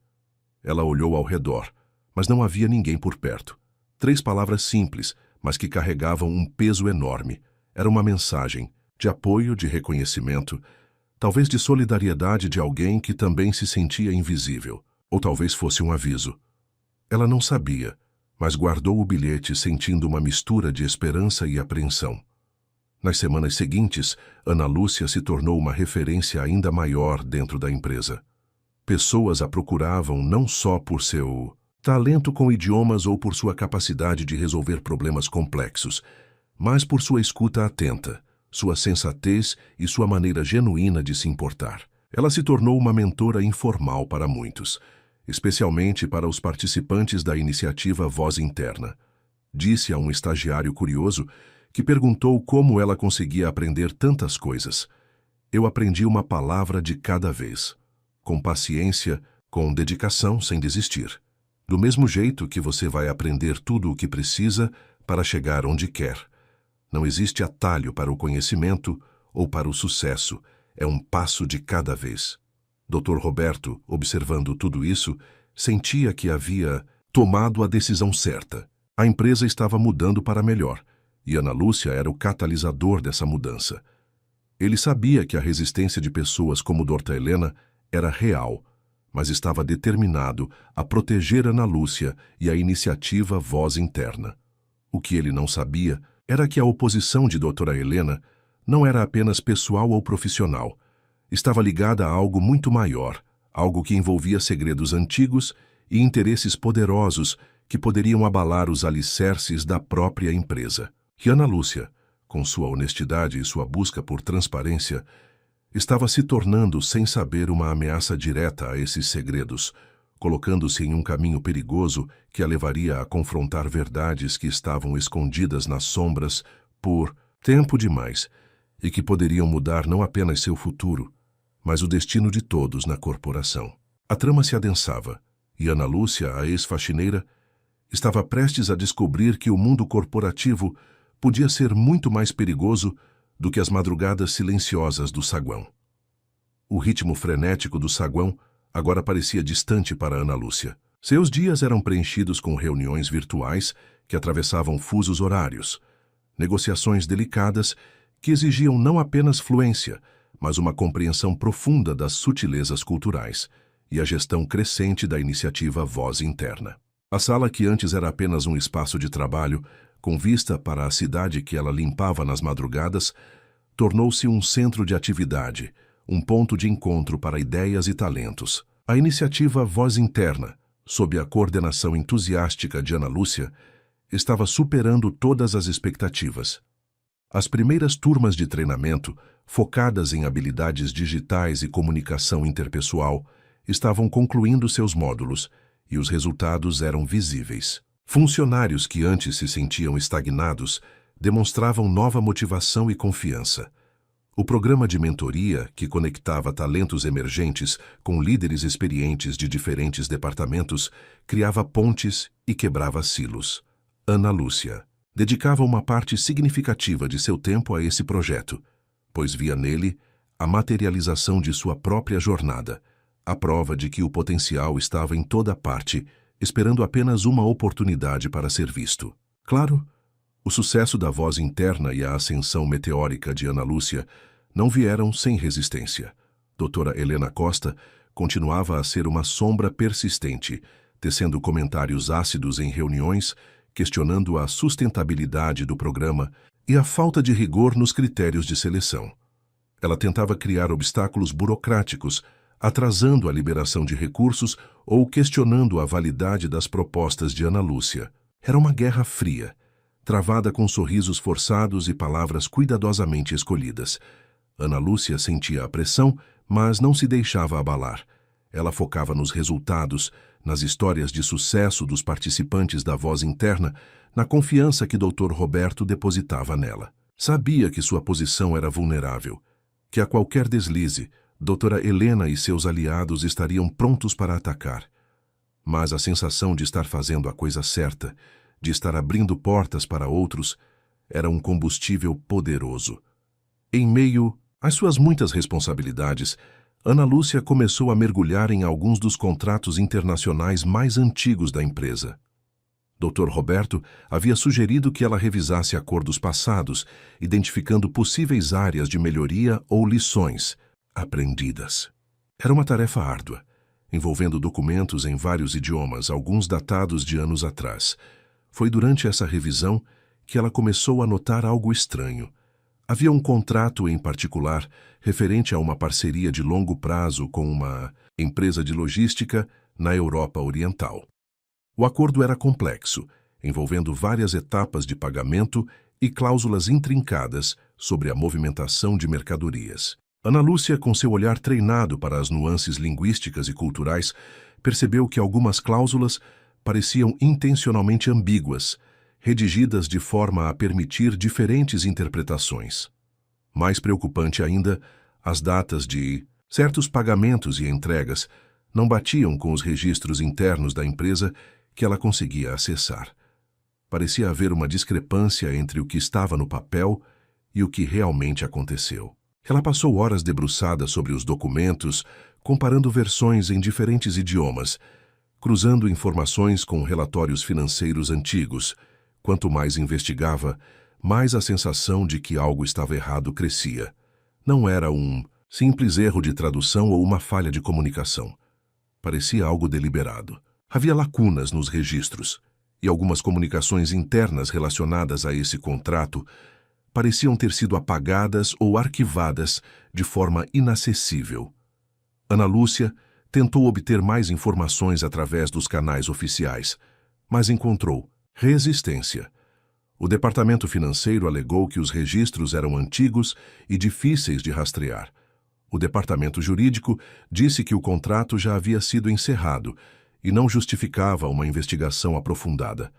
Ela olhou ao redor, mas não havia ninguém por perto. 3 palavras simples, mas que carregavam um peso enorme. Era uma mensagem, de apoio, de reconhecimento, talvez de solidariedade de alguém que também se sentia invisível, ou talvez fosse um aviso. Ela não sabia, mas guardou o bilhete sentindo uma mistura de esperança e apreensão. Nas semanas seguintes, Ana Lúcia se tornou uma referência ainda maior dentro da empresa. Pessoas a procuravam não só por seu talento com idiomas ou por sua capacidade de resolver problemas complexos, mas por sua escuta atenta, sua sensatez e sua maneira genuína de se importar. Ela se tornou uma mentora informal para muitos, especialmente para os participantes da iniciativa Voz Interna. Disse a um estagiário curioso que perguntou como ela conseguia aprender tantas coisas. Eu aprendi uma palavra de cada vez. Com paciência, com dedicação, sem desistir. Do mesmo jeito que você vai aprender tudo o que precisa para chegar onde quer. Não existe atalho para o conhecimento ou para o sucesso, é um passo de cada vez. Dr. Roberto, observando tudo isso, sentia que havia tomado a decisão certa. A empresa estava mudando para melhor, e Ana Lúcia era o catalisador dessa mudança. Ele sabia que a resistência de pessoas como Dra. Helena era real, mas estava determinado a proteger Ana Lúcia e a iniciativa Voz Interna. O que ele não sabia era que a oposição de Dra. Helena não era apenas pessoal ou profissional. Estava ligada a algo muito maior, algo que envolvia segredos antigos e interesses poderosos que poderiam abalar os alicerces da própria empresa. E Ana Lúcia, com sua honestidade e sua busca por transparência, estava se tornando, sem saber, uma ameaça direta a esses segredos, colocando-se em um caminho perigoso que a levaria a confrontar verdades que estavam escondidas nas sombras por tempo demais e que poderiam mudar não apenas seu futuro, mas o destino de todos na corporação. A trama se adensava, e Ana Lúcia, a ex-faxineira, estava prestes a descobrir que o mundo corporativo podia ser muito mais perigoso do que as madrugadas silenciosas do saguão. O ritmo frenético do saguão agora parecia distante para Ana Lúcia. Seus dias eram preenchidos com reuniões virtuais que atravessavam fusos horários, negociações delicadas que exigiam não apenas fluência, mas uma compreensão profunda das sutilezas culturais e a gestão crescente da iniciativa Voz Interna. A sala, que antes era apenas um espaço de trabalho, com vista para a cidade que ela limpava nas madrugadas, tornou-se um centro de atividade, um ponto de encontro para ideias e talentos. A iniciativa Voz Interna, sob a coordenação entusiástica de Ana Lúcia, estava superando todas as expectativas. As primeiras turmas de treinamento, focadas em habilidades digitais e comunicação interpessoal, estavam concluindo seus módulos, e os resultados eram visíveis. Funcionários que antes se sentiam estagnados demonstravam nova motivação e confiança. O programa de mentoria, que conectava talentos emergentes com líderes experientes de diferentes departamentos, criava pontes e quebrava silos. Ana Lúcia dedicava uma parte significativa de seu tempo a esse projeto, pois via nele a materialização de sua própria jornada, a prova de que o potencial estava em toda parte, esperando apenas uma oportunidade para ser visto. Claro, o sucesso da Voz Interna e a ascensão meteórica de Ana Lúcia não vieram sem resistência. Dra. Helena Costa continuava a ser uma sombra persistente, tecendo comentários ácidos em reuniões, questionando a sustentabilidade do programa e a falta de rigor nos critérios de seleção. Ela tentava criar obstáculos burocráticos, atrasando a liberação de recursos ou questionando a validade das propostas de Ana Lúcia. Era uma guerra fria, travada com sorrisos forçados e palavras cuidadosamente escolhidas. Ana Lúcia sentia a pressão, mas não se deixava abalar. Ela focava nos resultados, nas histórias de sucesso dos participantes da Voz Interna, na confiança que Dr. Roberto depositava nela. Sabia que sua posição era vulnerável, que a qualquer deslize, Dra. Helena e seus aliados estariam prontos para atacar. Mas a sensação de estar fazendo a coisa certa, de estar abrindo portas para outros, era um combustível poderoso. Em meio às suas muitas responsabilidades, Ana Lúcia começou a mergulhar em alguns dos contratos internacionais mais antigos da empresa. Dr. Roberto havia sugerido que ela revisasse acordos passados, identificando possíveis áreas de melhoria ou lições aprendidas. Era uma tarefa árdua, envolvendo documentos em vários idiomas, alguns datados de anos atrás. Foi durante essa revisão que ela começou a notar algo estranho. Havia um contrato em particular referente a uma parceria de longo prazo com uma empresa de logística na Europa Oriental. O acordo era complexo, envolvendo várias etapas de pagamento e cláusulas intrincadas sobre a movimentação de mercadorias. Ana Lúcia, com seu olhar treinado para as nuances linguísticas e culturais, percebeu que algumas cláusulas pareciam intencionalmente ambíguas, redigidas de forma a permitir diferentes interpretações. Mais preocupante ainda, as datas de certos pagamentos e entregas não batiam com os registros internos da empresa que ela conseguia acessar. Parecia haver uma discrepância entre o que estava no papel e o que realmente aconteceu. Ela passou horas debruçada sobre os documentos, comparando versões em diferentes idiomas, cruzando informações com relatórios financeiros antigos. Quanto mais investigava, mais a sensação de que algo estava errado crescia. Não era um simples erro de tradução ou uma falha de comunicação. Parecia algo deliberado. Havia lacunas nos registros, e algumas comunicações internas relacionadas a esse contrato pareciam ter sido apagadas ou arquivadas de forma inacessível. Ana Lúcia tentou obter mais informações através dos canais oficiais, mas encontrou resistência. O departamento financeiro alegou que os registros eram antigos e difíceis de rastrear. O departamento jurídico disse que o contrato já havia sido encerrado e não justificava uma investigação aprofundada.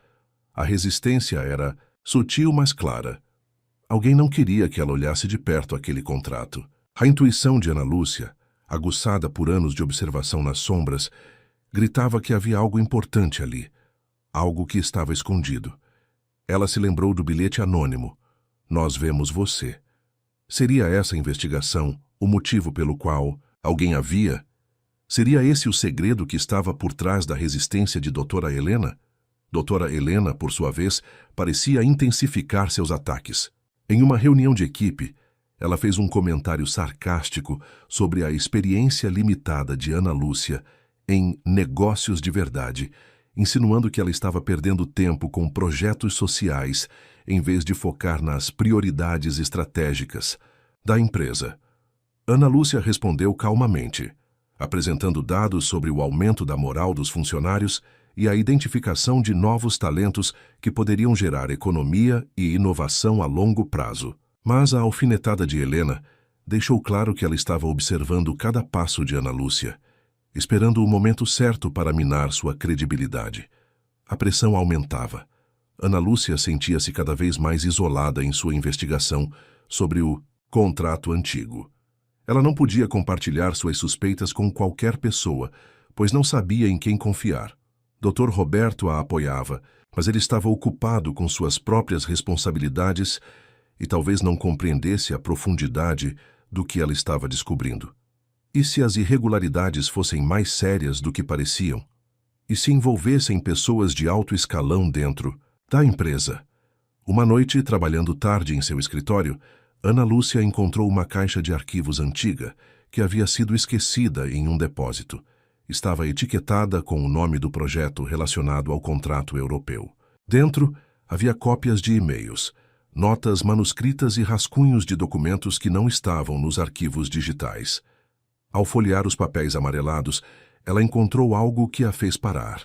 A resistência era sutil, mas clara. Alguém não queria que ela olhasse de perto aquele contrato. A intuição de Ana Lúcia, aguçada por anos de observação nas sombras, gritava que havia algo importante ali, algo que estava escondido. Ela se lembrou do bilhete anônimo. Nós vemos você. Seria essa investigação o motivo pelo qual alguém a via? Seria esse o segredo que estava por trás da resistência de Doutora Helena? Doutora Helena, por sua vez, parecia intensificar seus ataques. Em uma reunião de equipe, ela fez um comentário sarcástico sobre a experiência limitada de Ana Lúcia em negócios de verdade, insinuando que ela estava perdendo tempo com projetos sociais em vez de focar nas prioridades estratégicas da empresa. Ana Lúcia respondeu calmamente, apresentando dados sobre o aumento da moral dos funcionários e a identificação de novos talentos que poderiam gerar economia e inovação a longo prazo. Mas a alfinetada de Helena deixou claro que ela estava observando cada passo de Ana Lúcia, esperando o momento certo para minar sua credibilidade. A pressão aumentava. Ana Lúcia sentia-se cada vez mais isolada em sua investigação sobre o contrato antigo. Ela não podia compartilhar suas suspeitas com qualquer pessoa, pois não sabia em quem confiar. Dr. Roberto a apoiava, mas ele estava ocupado com suas próprias responsabilidades e talvez não compreendesse a profundidade do que ela estava descobrindo. E se as irregularidades fossem mais sérias do que pareciam? E se envolvessem pessoas de alto escalão dentro da empresa? Uma noite, trabalhando tarde em seu escritório, Ana Lúcia encontrou uma caixa de arquivos antiga que havia sido esquecida em um depósito. Estava etiquetada com o nome do projeto relacionado ao contrato europeu. Dentro, havia cópias de e-mails, notas manuscritas e rascunhos de documentos que não estavam nos arquivos digitais. Ao folhear os papéis amarelados, ela encontrou algo que a fez parar.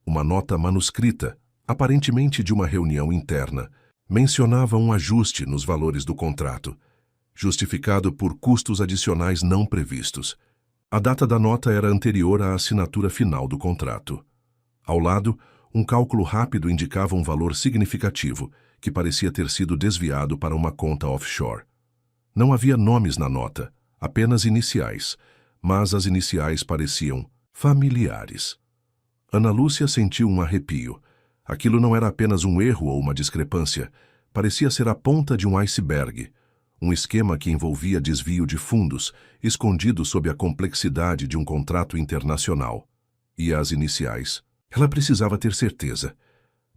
Uma nota manuscrita, aparentemente de uma reunião interna, mencionava um ajuste nos valores do contrato, justificado por custos adicionais não previstos. A data da nota era anterior à assinatura final do contrato. Ao lado, um cálculo rápido indicava um valor significativo, que parecia ter sido desviado para uma conta offshore. Não havia nomes na nota, apenas iniciais, mas as iniciais pareciam familiares. Ana Lúcia sentiu um arrepio. Aquilo não era apenas um erro ou uma discrepância, parecia ser a ponta de um iceberg, um esquema que envolvia desvio de fundos, escondido sob a complexidade de um contrato internacional. E as iniciais? Ela precisava ter certeza.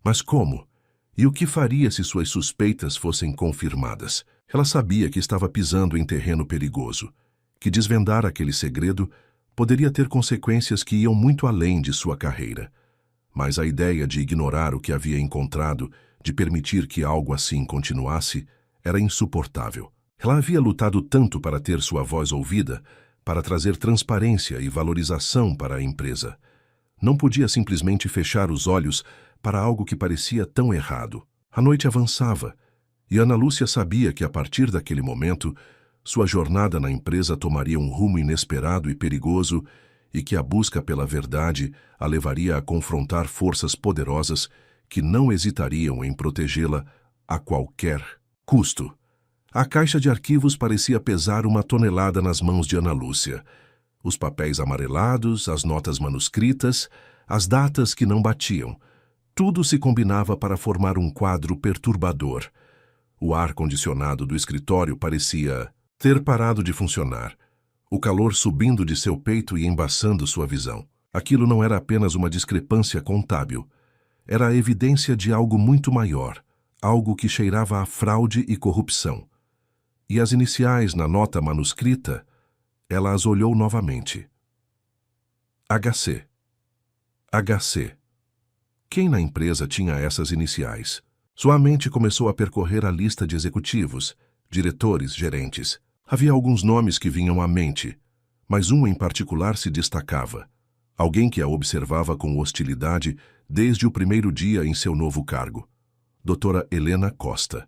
Mas como? E o que faria se suas suspeitas fossem confirmadas? Ela sabia que estava pisando em terreno perigoso, que desvendar aquele segredo poderia ter consequências que iam muito além de sua carreira. Mas a ideia de ignorar o que havia encontrado, de permitir que algo assim continuasse, era insuportável. Ela havia lutado tanto para ter sua voz ouvida, para trazer transparência e valorização para a empresa. Não podia simplesmente fechar os olhos para algo que parecia tão errado. A noite avançava, e Ana Lúcia sabia que a partir daquele momento, sua jornada na empresa tomaria um rumo inesperado e perigoso, e que a busca pela verdade a levaria a confrontar forças poderosas que não hesitariam em protegê-la a qualquer custo. A caixa de arquivos parecia pesar 1 tonelada nas mãos de Ana Lúcia. Os papéis amarelados, as notas manuscritas, as datas que não batiam. Tudo se combinava para formar um quadro perturbador. O ar-condicionado do escritório parecia ter parado de funcionar, o calor subindo de seu peito e embaçando sua visão. Aquilo não era apenas uma discrepância contábil, era a evidência de algo muito maior, algo que cheirava a fraude e corrupção. E as iniciais na nota manuscrita, ela as olhou novamente. HC. HC. Quem na empresa tinha essas iniciais? Sua mente começou a percorrer a lista de executivos, diretores, gerentes. Havia alguns nomes que vinham à mente, mas um em particular se destacava. Alguém que a observava com hostilidade desde o primeiro dia em seu novo cargo. Doutora Helena Costa.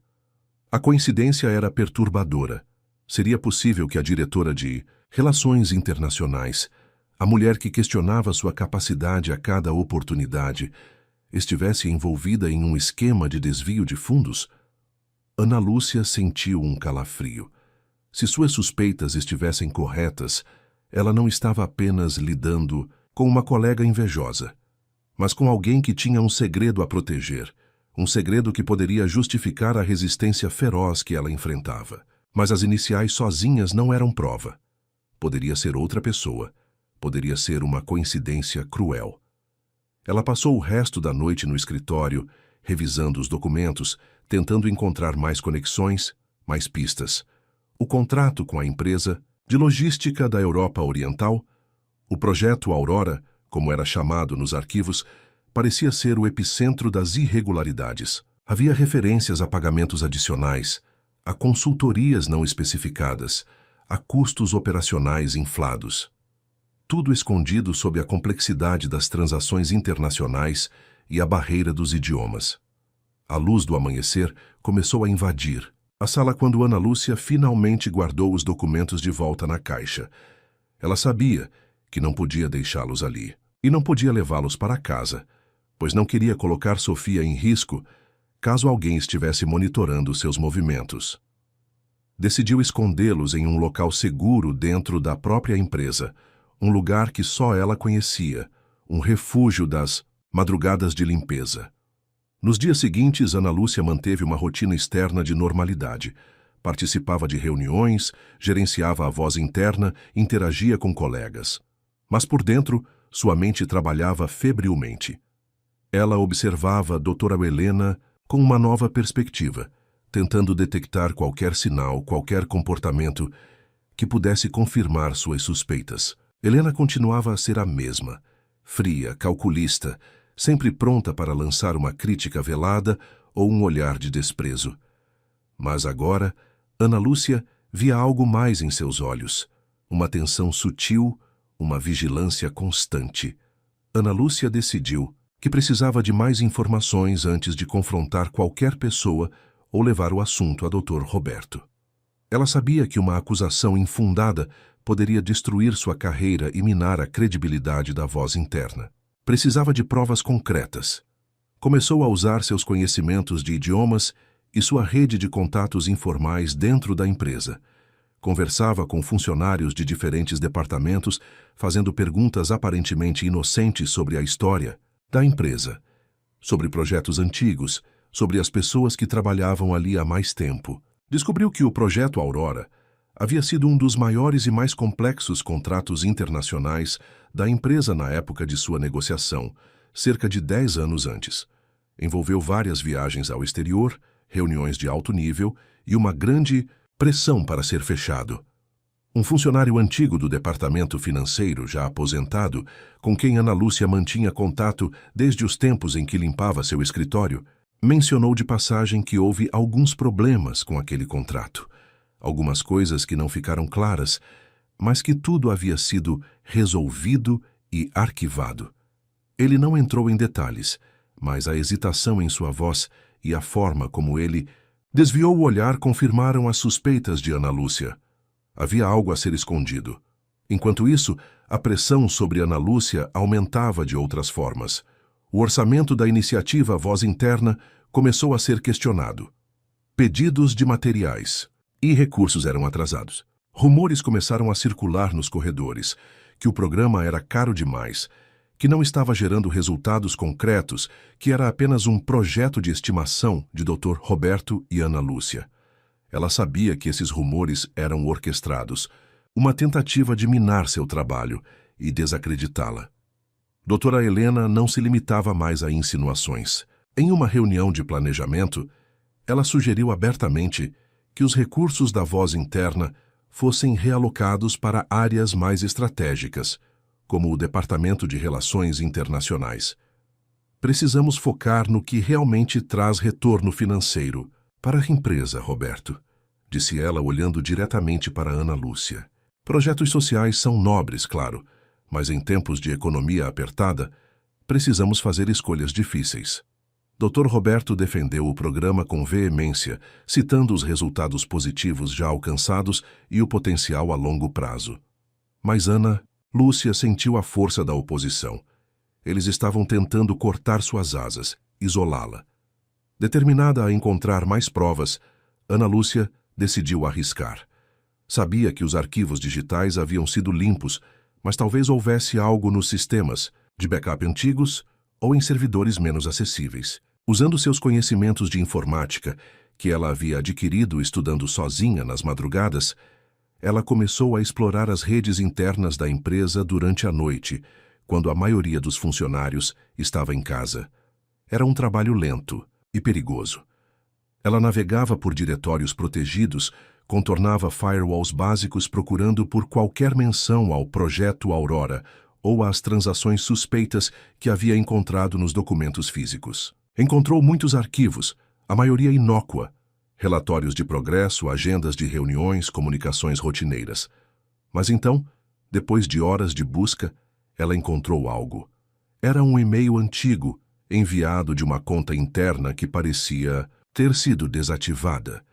A coincidência era perturbadora. Seria possível que a diretora de Relações Internacionais, a mulher que questionava sua capacidade a cada oportunidade, estivesse envolvida em um esquema de desvio de fundos? Ana Lúcia sentiu um calafrio. Se suas suspeitas estivessem corretas, ela não estava apenas lidando com uma colega invejosa, mas com alguém que tinha um segredo a proteger, um segredo que poderia justificar a resistência feroz que ela enfrentava. Mas as iniciais sozinhas não eram prova. Poderia ser outra pessoa, poderia ser uma coincidência cruel. Ela passou o resto da noite no escritório, revisando os documentos, tentando encontrar mais conexões, mais pistas. O contrato com a empresa de logística da Europa Oriental, o projeto Aurora, como era chamado nos arquivos, parecia ser o epicentro das irregularidades. Havia referências a pagamentos adicionais, a consultorias não especificadas, a custos operacionais inflados. Tudo escondido sob a complexidade das transações internacionais e a barreira dos idiomas. A luz do amanhecer começou a invadir a sala quando Ana Lúcia finalmente guardou os documentos de volta na caixa. Ela sabia que não podia deixá-los ali e não podia levá-los para casa, pois não queria colocar Sofia em risco caso alguém estivesse monitorando seus movimentos. Decidiu escondê-los em um local seguro dentro da própria empresa, um lugar que só ela conhecia, um refúgio das madrugadas de limpeza. Nos dias seguintes, Ana Lúcia manteve uma rotina externa de normalidade. Participava de reuniões, gerenciava a voz interna, interagia com colegas. Mas por dentro, sua mente trabalhava febrilmente. Ela observava a doutora Helena com uma nova perspectiva, tentando detectar qualquer sinal, qualquer comportamento que pudesse confirmar suas suspeitas. Helena continuava a ser a mesma, fria, calculista, sempre pronta para lançar uma crítica velada ou um olhar de desprezo. Mas agora, Ana Lúcia via algo mais em seus olhos, uma tensão sutil, uma vigilância constante. Ana Lúcia decidiu que precisava de mais informações antes de confrontar qualquer pessoa ou levar o assunto a Dr. Roberto. Ela sabia que uma acusação infundada poderia destruir sua carreira e minar a credibilidade da voz interna. Precisava de provas concretas. Começou a usar seus conhecimentos de idiomas e sua rede de contatos informais dentro da empresa. Conversava com funcionários de diferentes departamentos, fazendo perguntas aparentemente inocentes sobre a história da empresa, sobre projetos antigos, sobre as pessoas que trabalhavam ali há mais tempo. Descobriu que o projeto Aurora havia sido um dos maiores e mais complexos contratos internacionais da empresa na época de sua negociação, cerca de 10 anos antes. Envolveu várias viagens ao exterior, reuniões de alto nível e uma grande pressão para ser fechado. Um funcionário antigo do departamento financeiro, já aposentado, com quem Ana Lúcia mantinha contato desde os tempos em que limpava seu escritório, mencionou de passagem que houve alguns problemas com aquele contrato. Algumas coisas que não ficaram claras, mas que tudo havia sido resolvido e arquivado. Ele não entrou em detalhes, mas a hesitação em sua voz e a forma como ele desviou o olhar confirmaram as suspeitas de Ana Lúcia. Havia algo a ser escondido. Enquanto isso, a pressão sobre Ana Lúcia aumentava de outras formas. O orçamento da iniciativa Voz Interna começou a ser questionado. Pedidos de materiais e recursos eram atrasados. Rumores começaram a circular nos corredores, que o programa era caro demais, que não estava gerando resultados concretos, que era apenas um projeto de estimação de Dr. Roberto e Ana Lúcia. Ela sabia que esses rumores eram orquestrados, uma tentativa de minar seu trabalho e desacreditá-la. Doutora Helena não se limitava mais a insinuações. Em uma reunião de planejamento, ela sugeriu abertamente que os recursos da voz interna fossem realocados para áreas mais estratégicas, como o Departamento de Relações Internacionais. Precisamos focar no que realmente traz retorno financeiro para a empresa, Roberto, disse ela olhando diretamente para Ana Lúcia. Projetos sociais são nobres, claro, mas em tempos de economia apertada, precisamos fazer escolhas difíceis. Dr. Roberto defendeu o programa com veemência, citando os resultados positivos já alcançados e o potencial a longo prazo. Mas Ana Lúcia sentiu a força da oposição. Eles estavam tentando cortar suas asas, isolá-la. Determinada a encontrar mais provas, Ana Lúcia decidiu arriscar. Sabia que os arquivos digitais haviam sido limpos, mas talvez houvesse algo nos sistemas, de backup antigos ou em servidores menos acessíveis. Usando seus conhecimentos de informática, que ela havia adquirido estudando sozinha nas madrugadas, ela começou a explorar as redes internas da empresa durante a noite, quando a maioria dos funcionários estava em casa. Era um trabalho lento e perigoso. Ela navegava por diretórios protegidos, contornava firewalls básicos procurando por qualquer menção ao Projeto Aurora ou às transações suspeitas que havia encontrado nos documentos físicos. Encontrou muitos arquivos, a maioria inócua, relatórios de progresso, agendas de reuniões, comunicações rotineiras. Mas então, depois de horas de busca, ela encontrou algo. Era um e-mail antigo, enviado de uma conta interna que parecia ter sido desativada.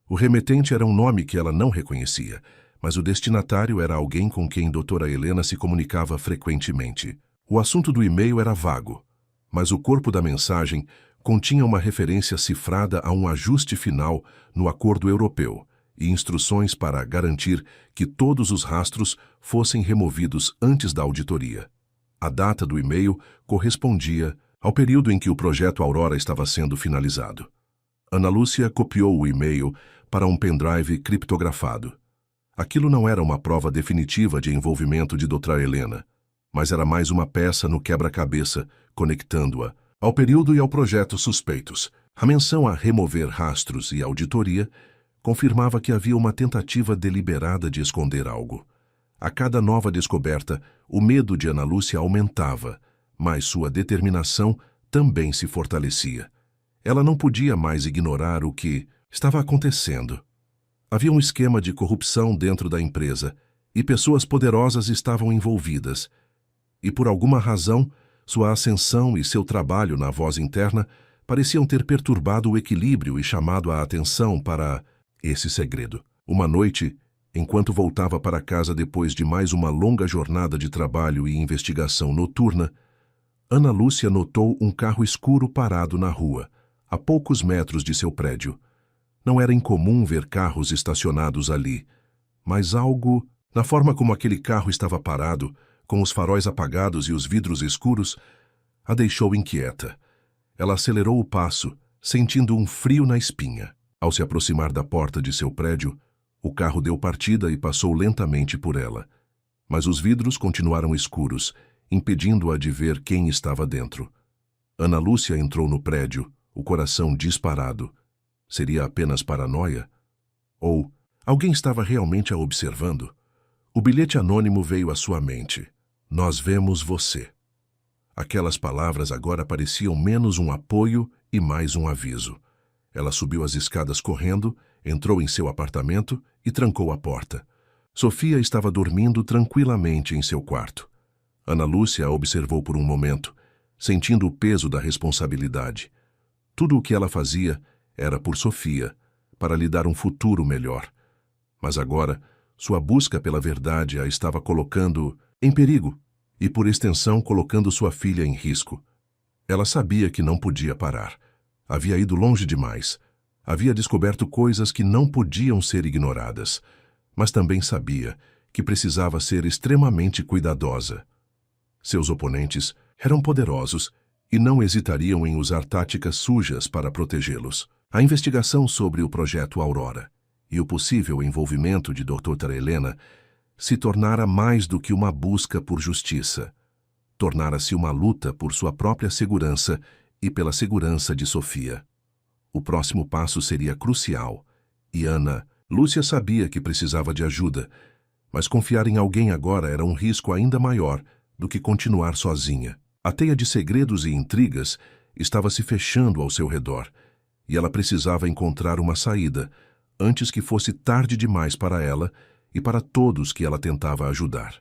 O remetente era um nome que ela não reconhecia, mas o destinatário era alguém com quem doutora Helena se comunicava frequentemente. O assunto do e-mail era vago, mas o corpo da mensagem continha uma referência cifrada a um ajuste final no acordo europeu e instruções para garantir que todos os rastros fossem removidos antes da auditoria. A data do e-mail correspondia ao período em que o projeto Aurora estava sendo finalizado. Ana Lúcia copiou o e-mail para um pendrive criptografado. Aquilo não era uma prova definitiva de envolvimento de doutora Helena, mas era mais uma peça no quebra-cabeça, conectando-a ao período e ao projeto suspeitos. A menção a remover rastros e auditoria confirmava que havia uma tentativa deliberada de esconder algo. A cada nova descoberta, o medo de Ana Lúcia aumentava, mas sua determinação também se fortalecia. Ela não podia mais ignorar o que estava acontecendo. Havia um esquema de corrupção dentro da empresa e pessoas poderosas estavam envolvidas. E por alguma razão, sua ascensão e seu trabalho na voz interna pareciam ter perturbado o equilíbrio e chamado a atenção para esse segredo. Uma noite, enquanto voltava para casa depois de mais uma longa jornada de trabalho e investigação noturna, Ana Lúcia notou um carro escuro parado na rua, a poucos metros de seu prédio. Não era incomum ver carros estacionados ali, mas algo, na forma como aquele carro estava parado, com os faróis apagados e os vidros escuros, a deixou inquieta. Ela acelerou o passo, sentindo um frio na espinha. Ao se aproximar da porta de seu prédio, o carro deu partida e passou lentamente por ela. Mas os vidros continuaram escuros, impedindo-a de ver quem estava dentro. Ana Lúcia entrou no prédio, o coração disparado. Seria apenas paranoia? Ou alguém estava realmente a observando? O bilhete anônimo veio à sua mente. Nós vemos você. Aquelas palavras agora pareciam menos um apoio e mais um aviso. Ela subiu as escadas correndo, entrou em seu apartamento e trancou a porta. Sofia estava dormindo tranquilamente em seu quarto. Ana Lúcia a observou por um momento, sentindo o peso da responsabilidade. Tudo o que ela fazia era por Sofia, para lhe dar um futuro melhor. Mas agora, sua busca pela verdade a estava colocando em perigo e, por extensão, colocando sua filha em risco. Ela sabia que não podia parar. Havia ido longe demais. Havia descoberto coisas que não podiam ser ignoradas, mas também sabia que precisava ser extremamente cuidadosa. Seus oponentes eram poderosos e não hesitariam em usar táticas sujas para protegê-los. A investigação sobre o projeto Aurora e o possível envolvimento de Dra. Helena se tornara mais do que uma busca por justiça. Tornara-se uma luta por sua própria segurança e pela segurança de Sofia. O próximo passo seria crucial, e Lúcia sabia que precisava de ajuda, mas confiar em alguém agora era um risco ainda maior do que continuar sozinha. A teia de segredos e intrigas estava se fechando ao seu redor, e ela precisava encontrar uma saída antes que fosse tarde demais para ela e para todos que ela tentava ajudar.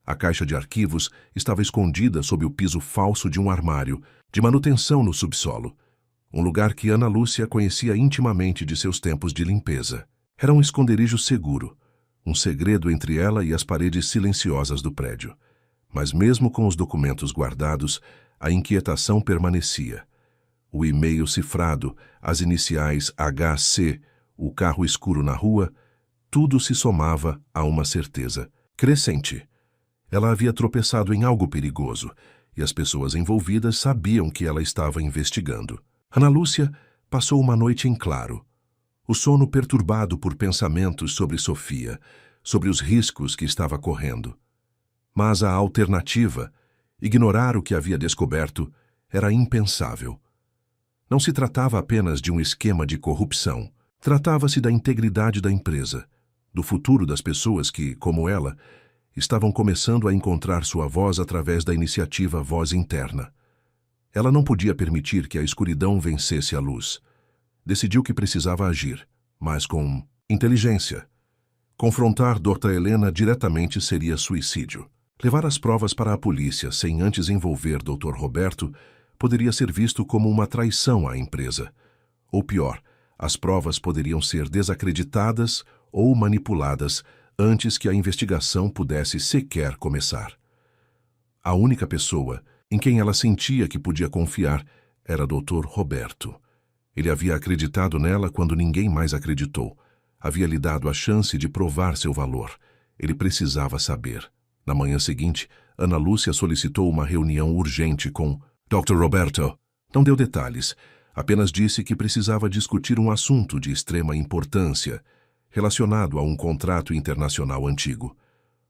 A caixa de arquivos estava escondida sob o piso falso de um armário de manutenção no subsolo, um lugar que Ana Lúcia conhecia intimamente de seus tempos de limpeza. Era um esconderijo seguro, um segredo entre ela e as paredes silenciosas do prédio. Mas mesmo com os documentos guardados, a inquietação permanecia. O e-mail cifrado, as iniciais HC, o carro escuro na rua, tudo se somava a uma certeza crescente. Ela havia tropeçado em algo perigoso, e as pessoas envolvidas sabiam que ela estava investigando. Ana Lúcia passou uma noite em claro, o sono perturbado por pensamentos sobre Sofia, sobre os riscos que estava correndo. Mas a alternativa, ignorar o que havia descoberto, era impensável. Não se tratava apenas de um esquema de corrupção. Tratava-se da integridade da empresa, do futuro das pessoas que, como ela, estavam começando a encontrar sua voz através da iniciativa Voz Interna. Ela não podia permitir que a escuridão vencesse a luz. Decidiu que precisava agir, mas com inteligência. Confrontar Dra. Helena diretamente seria suicídio. Levar as provas para a polícia sem antes envolver Dr. Roberto poderia ser visto como uma traição à empresa. Ou pior, as provas poderiam ser desacreditadas ou manipuladas antes que a investigação pudesse sequer começar. A única pessoa em quem ela sentia que podia confiar era Dr. Roberto. Ele havia acreditado nela quando ninguém mais acreditou. Havia lhe dado a chance de provar seu valor. Ele precisava saber. Na manhã seguinte, Ana Lúcia solicitou uma reunião urgente com Dr. Roberto. Não deu detalhes, apenas disse que precisava discutir um assunto de extrema importância, relacionado a um contrato internacional antigo.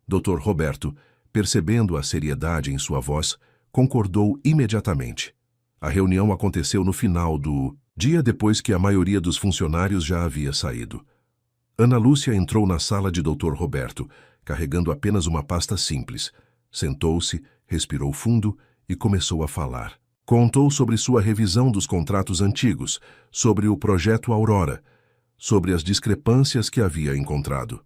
Dr. Roberto, percebendo a seriedade em sua voz, concordou imediatamente. A reunião aconteceu no final do dia depois que a maioria dos funcionários já havia saído. Ana Lúcia entrou na sala de Dr. Roberto, carregando apenas uma pasta simples. Sentou-se, respirou fundo e começou a falar. Contou sobre sua revisão dos contratos antigos, sobre o projeto Aurora, sobre as discrepâncias que havia encontrado.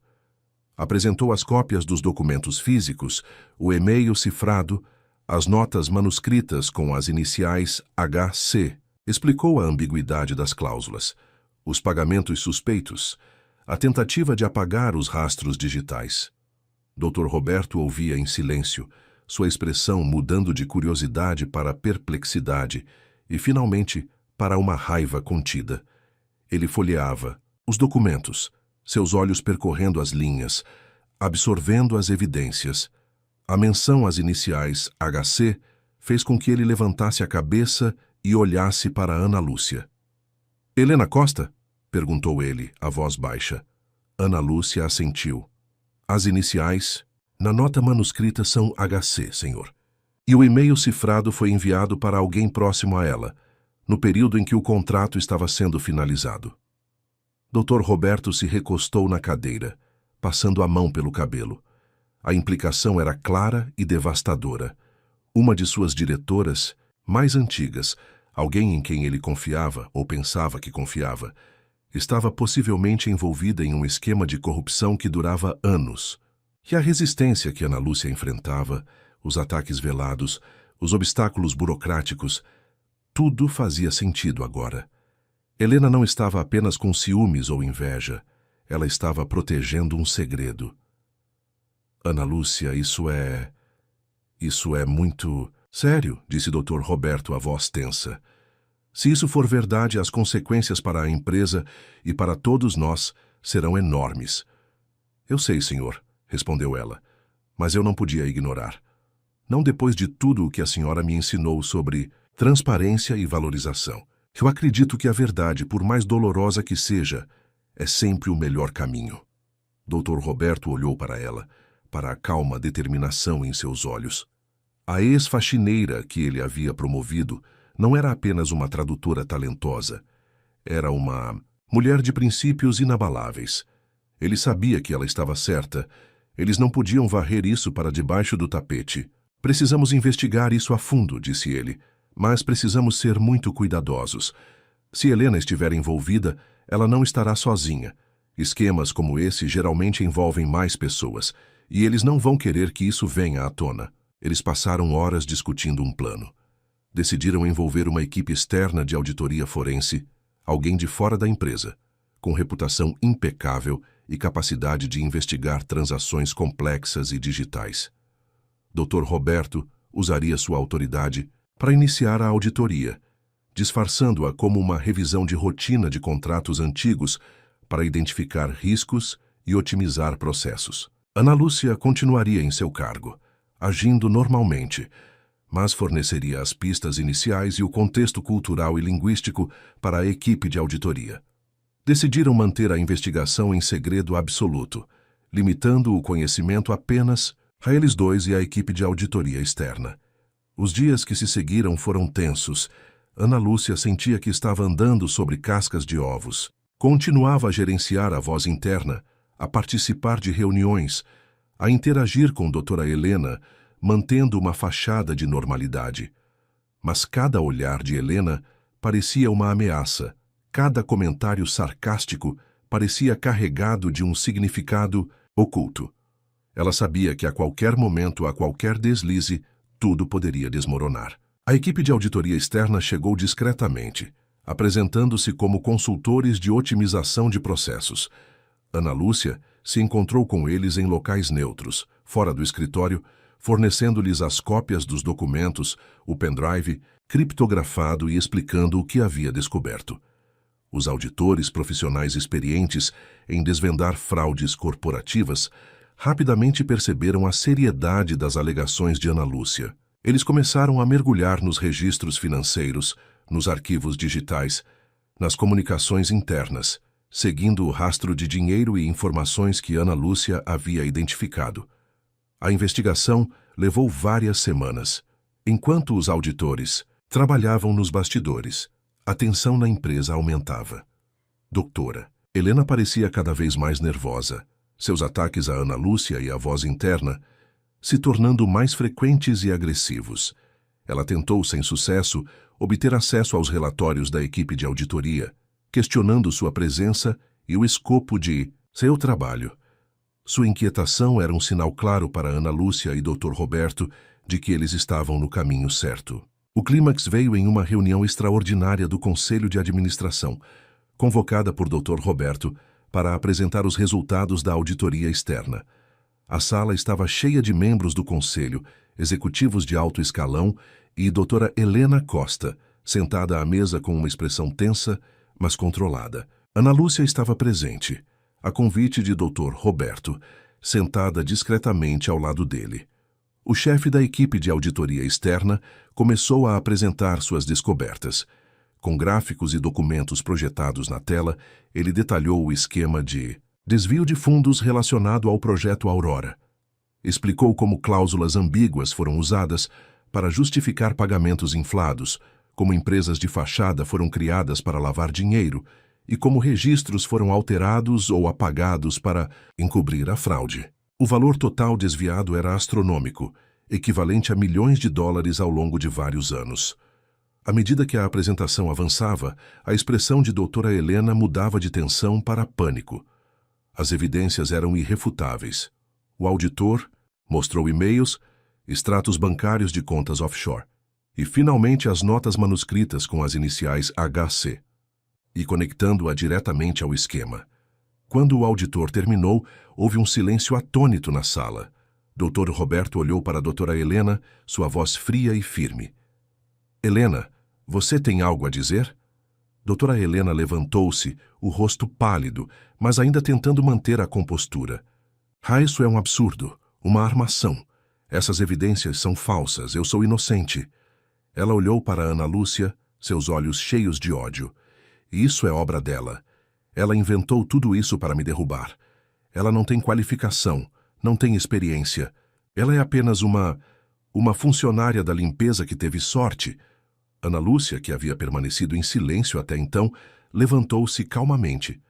Apresentou as cópias dos documentos físicos, o e-mail cifrado, as notas manuscritas com as iniciais HC. Explicou a ambiguidade das cláusulas, os pagamentos suspeitos, a tentativa de apagar os rastros digitais. Dr. Roberto ouvia em silêncio, sua expressão mudando de curiosidade para perplexidade e, finalmente, para uma raiva contida. Ele folheava os documentos, seus olhos percorrendo as linhas, absorvendo as evidências. A menção às iniciais HC fez com que ele levantasse a cabeça e olhasse para Ana Lúcia. Helena Costa? Perguntou ele, a voz baixa. Ana Lúcia assentiu. As iniciais, na nota manuscrita, são HC, senhor. E o e-mail cifrado foi enviado para alguém próximo a ela, no período em que o contrato estava sendo finalizado. Dr. Roberto se recostou na cadeira, passando a mão pelo cabelo. A implicação era clara e devastadora. Uma de suas diretoras, mais antigas, alguém em quem ele confiava ou pensava que confiava, estava possivelmente envolvida em um esquema de corrupção que durava anos. E a resistência que Ana Lúcia enfrentava, os ataques velados, os obstáculos burocráticos, tudo fazia sentido agora. Helena não estava apenas com ciúmes ou inveja, ela estava protegendo um segredo. Ana Lúcia, isso é muito sério, disse Dr. Roberto, a voz tensa. Se isso for verdade, as consequências para a empresa e para todos nós serão enormes. Eu sei, senhor, respondeu ela, mas eu não podia ignorar. Não depois de tudo o que a senhora me ensinou sobre transparência e valorização. Eu acredito que a verdade, por mais dolorosa que seja, é sempre o melhor caminho. Dr. Roberto olhou para ela, para a calma determinação em seus olhos. A ex-faxineira que ele havia promovido não era apenas uma tradutora talentosa. Era uma mulher de princípios inabaláveis. Ele sabia que ela estava certa. Eles não podiam varrer isso para debaixo do tapete. Precisamos investigar isso a fundo, disse ele. Mas precisamos ser muito cuidadosos. Se Helena estiver envolvida, ela não estará sozinha. Esquemas como esse geralmente envolvem mais pessoas, e eles não vão querer que isso venha à tona. Eles passaram horas discutindo um plano. Decidiram envolver uma equipe externa de auditoria forense, alguém de fora da empresa, com reputação impecável e capacidade de investigar transações complexas e digitais. Dr. Roberto usaria sua autoridade para iniciar a auditoria, disfarçando-a como uma revisão de rotina de contratos antigos para identificar riscos e otimizar processos. Ana Lúcia continuaria em seu cargo, agindo normalmente, mas forneceria as pistas iniciais e o contexto cultural e linguístico para a equipe de auditoria. Decidiram manter a investigação em segredo absoluto, limitando o conhecimento apenas a eles dois e à equipe de auditoria externa. Os dias que se seguiram foram tensos. Ana Lúcia sentia que estava andando sobre cascas de ovos. Continuava a gerenciar a voz interna, a participar de reuniões, a interagir com doutora Helena, mantendo uma fachada de normalidade. Mas cada olhar de Helena parecia uma ameaça, cada comentário sarcástico parecia carregado de um significado oculto. Ela sabia que a qualquer momento, a qualquer deslize, tudo poderia desmoronar. A equipe de auditoria externa chegou discretamente, apresentando-se como consultores de otimização de processos. Ana Lúcia se encontrou com eles em locais neutros, fora do escritório, fornecendo-lhes as cópias dos documentos, o pendrive, criptografado e explicando o que havia descoberto. Os auditores profissionais experientes em desvendar fraudes corporativas rapidamente perceberam a seriedade das alegações de Ana Lúcia. Eles começaram a mergulhar nos registros financeiros, nos arquivos digitais, nas comunicações internas, seguindo o rastro de dinheiro e informações que Ana Lúcia havia identificado. A investigação levou várias semanas. Enquanto os auditores trabalhavam nos bastidores, a tensão na empresa aumentava. Doutora, Helena parecia cada vez mais nervosa. Seus ataques a Ana Lúcia e a voz interna se tornando mais frequentes e agressivos. Ela tentou, sem sucesso, obter acesso aos relatórios da equipe de auditoria, questionando sua presença e o escopo de seu trabalho. Sua inquietação era um sinal claro para Ana Lúcia e Dr. Roberto de que eles estavam no caminho certo. O clímax veio em uma reunião extraordinária do Conselho de Administração, convocada por Dr. Roberto para apresentar os resultados da auditoria externa. A sala estava cheia de membros do conselho, executivos de alto escalão e doutora Helena Costa, sentada à mesa com uma expressão tensa, mas controlada. Ana Lúcia estava presente, a convite de Dr. Roberto, sentada discretamente ao lado dele. O chefe da equipe de auditoria externa começou a apresentar suas descobertas. Com gráficos e documentos projetados na tela, ele detalhou o esquema de desvio de fundos relacionado ao projeto Aurora. Explicou como cláusulas ambíguas foram usadas para justificar pagamentos inflados, como empresas de fachada foram criadas para lavar dinheiro e como registros foram alterados ou apagados para encobrir a fraude. O valor total desviado era astronômico, equivalente a milhões de dólares ao longo de vários anos. À medida que a apresentação avançava, a expressão de doutora Helena mudava de tensão para pânico. As evidências eram irrefutáveis. O auditor mostrou e-mails, extratos bancários de contas offshore e, finalmente, as notas manuscritas com as iniciais HC, e conectando-a diretamente ao esquema. Quando o auditor terminou, houve um silêncio atônito na sala. Dr. Roberto olhou para a doutora Helena, sua voz fria e firme. Helena, você tem algo a dizer? Doutora Helena levantou-se, o rosto pálido, mas ainda tentando manter a compostura. Isso é um absurdo, uma armação. Essas evidências são falsas, eu sou inocente. Ela olhou para Ana Lúcia, seus olhos cheios de ódio. Isso é obra dela. Ela inventou tudo isso para me derrubar. Ela não tem qualificação, não tem experiência. Ela é apenas uma funcionária da limpeza que teve sorte. Ana Lúcia, que havia permanecido em silêncio até então, levantou-se calmamente.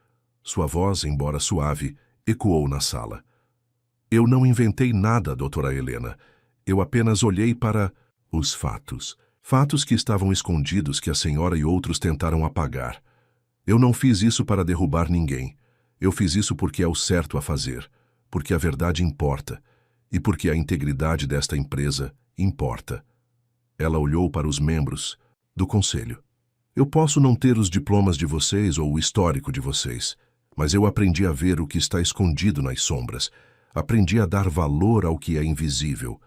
Sua voz, embora suave, ecoou na sala. Eu não inventei nada, doutora Helena. Eu apenas olhei para os fatos. Fatos que estavam escondidos que a senhora e outros tentaram apagar. Eu não fiz isso para derrubar ninguém. Eu fiz isso porque é o certo a fazer, porque a verdade importa e porque a integridade desta empresa importa. Ela olhou para os membros do conselho. Eu posso não ter os diplomas de vocês ou o histórico de vocês, mas eu aprendi a ver o que está escondido nas sombras. Aprendi a dar valor ao que é invisível.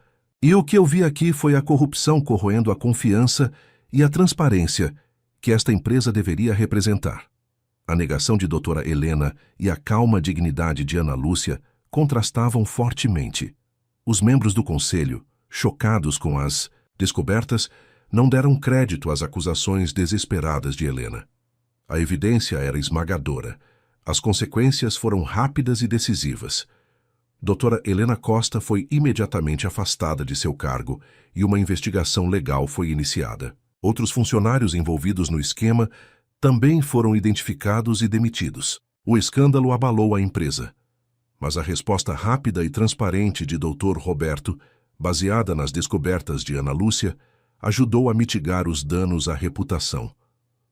E o que eu vi aqui foi a corrupção corroendo a confiança e a transparência que esta empresa deveria representar. A negação de doutora Helena e a calma dignidade de Ana Lúcia contrastavam fortemente. Os membros do conselho, chocados com as descobertas, não deram crédito às acusações desesperadas de Helena. A evidência era esmagadora. As consequências foram rápidas e decisivas. Doutora Helena Costa foi imediatamente afastada de seu cargo e uma investigação legal foi iniciada. Outros funcionários envolvidos no esquema também foram identificados e demitidos. O escândalo abalou a empresa. Mas a resposta rápida e transparente de Dr. Roberto, baseada nas descobertas de Ana Lúcia, ajudou a mitigar os danos à reputação.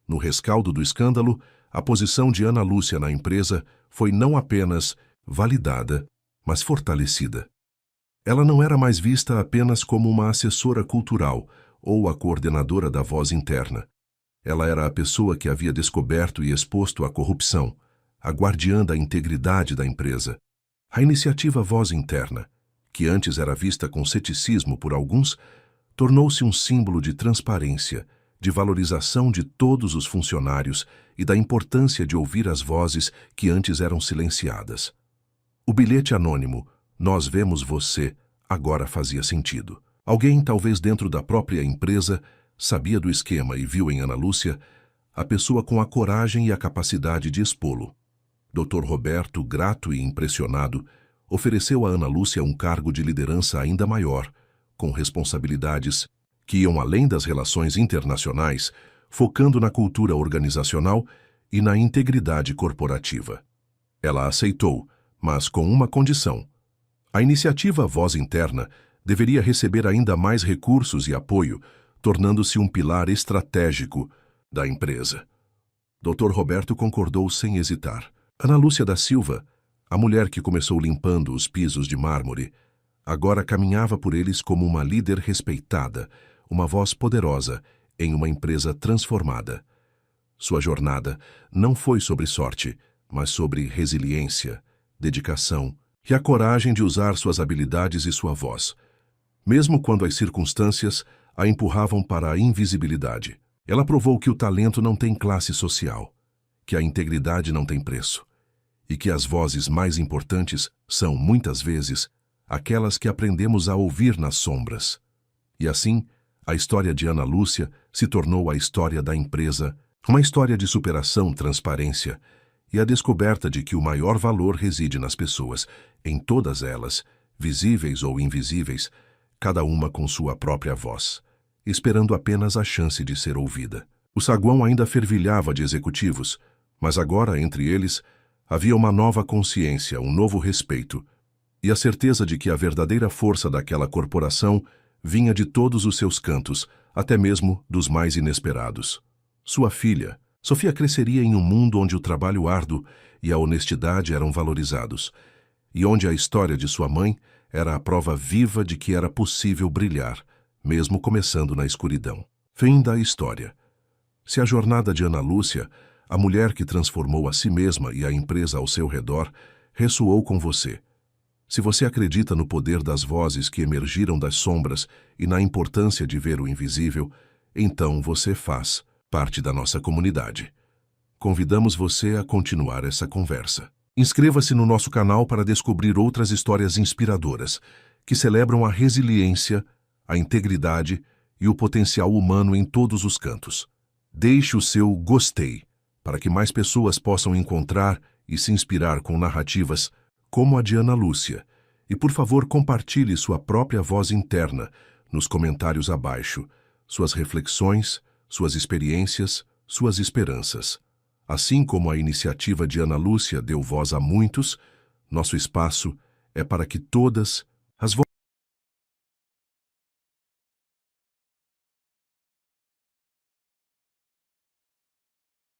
No rescaldo do escândalo, a posição de Ana Lúcia na empresa foi não apenas validada, mas fortalecida. Ela não era mais vista apenas como uma assessora cultural ou a coordenadora da Voz Interna. Ela era a pessoa que havia descoberto e exposto a corrupção, a guardiã da integridade da empresa. A iniciativa Voz Interna, que antes era vista com ceticismo por alguns, tornou-se um símbolo de transparência, de valorização de todos os funcionários e da importância de ouvir as vozes que antes eram silenciadas. O bilhete anônimo, "Nós vemos você", agora fazia sentido. Alguém, talvez dentro da própria empresa, sabia do esquema e viu em Ana Lúcia a pessoa com a coragem e a capacidade de expô-lo. Dr. Roberto, grato e impressionado, ofereceu a Ana Lúcia um cargo de liderança ainda maior, com responsabilidades que iam além das relações internacionais, focando na cultura organizacional e na integridade corporativa. Ela aceitou, mas com uma condição. A iniciativa Voz Interna deveria receber ainda mais recursos e apoio, tornando-se um pilar estratégico da empresa. Dr. Roberto concordou sem hesitar. Ana Lúcia da Silva, a mulher que começou limpando os pisos de mármore, agora caminhava por eles como uma líder respeitada, uma voz poderosa em uma empresa transformada. Sua jornada não foi sobre sorte, mas sobre resiliência, dedicação e a coragem de usar suas habilidades e sua voz, mesmo quando as circunstâncias a empurravam para a invisibilidade. Ela provou que o talento não tem classe social, que a integridade não tem preço, e que as vozes mais importantes são, muitas vezes, aquelas que aprendemos a ouvir nas sombras. E assim, a história de Ana Lúcia se tornou a história da empresa, uma história de superação, transparência e a descoberta de que o maior valor reside nas pessoas, em todas elas, visíveis ou invisíveis, cada uma com sua própria voz, esperando apenas a chance de ser ouvida. O saguão ainda fervilhava de executivos, mas agora, entre eles, havia uma nova consciência, um novo respeito, e a certeza de que a verdadeira força daquela corporação vinha de todos os seus cantos, até mesmo dos mais inesperados. Sua filha, Sofia, cresceria em um mundo onde o trabalho árduo e a honestidade eram valorizados, e onde a história de sua mãe era a prova viva de que era possível brilhar, mesmo começando na escuridão. Fim da história. Se a jornada de Ana Lúcia, a mulher que transformou a si mesma e a empresa ao seu redor, ressoou com você, se você acredita no poder das vozes que emergiram das sombras e na importância de ver o invisível, então você faz parte da nossa comunidade. Convidamos você a continuar essa conversa. Inscreva-se no nosso canal para descobrir outras histórias inspiradoras que celebram a resiliência, a integridade e o potencial humano em todos os cantos. Deixe o seu gostei, para que mais pessoas possam encontrar e se inspirar com narrativas como a de Ana Lúcia. E, por favor, compartilhe sua própria voz interna nos comentários abaixo, suas reflexões, suas experiências, suas esperanças. Assim como a iniciativa de Ana Lúcia deu voz a muitos, nosso espaço é para que todas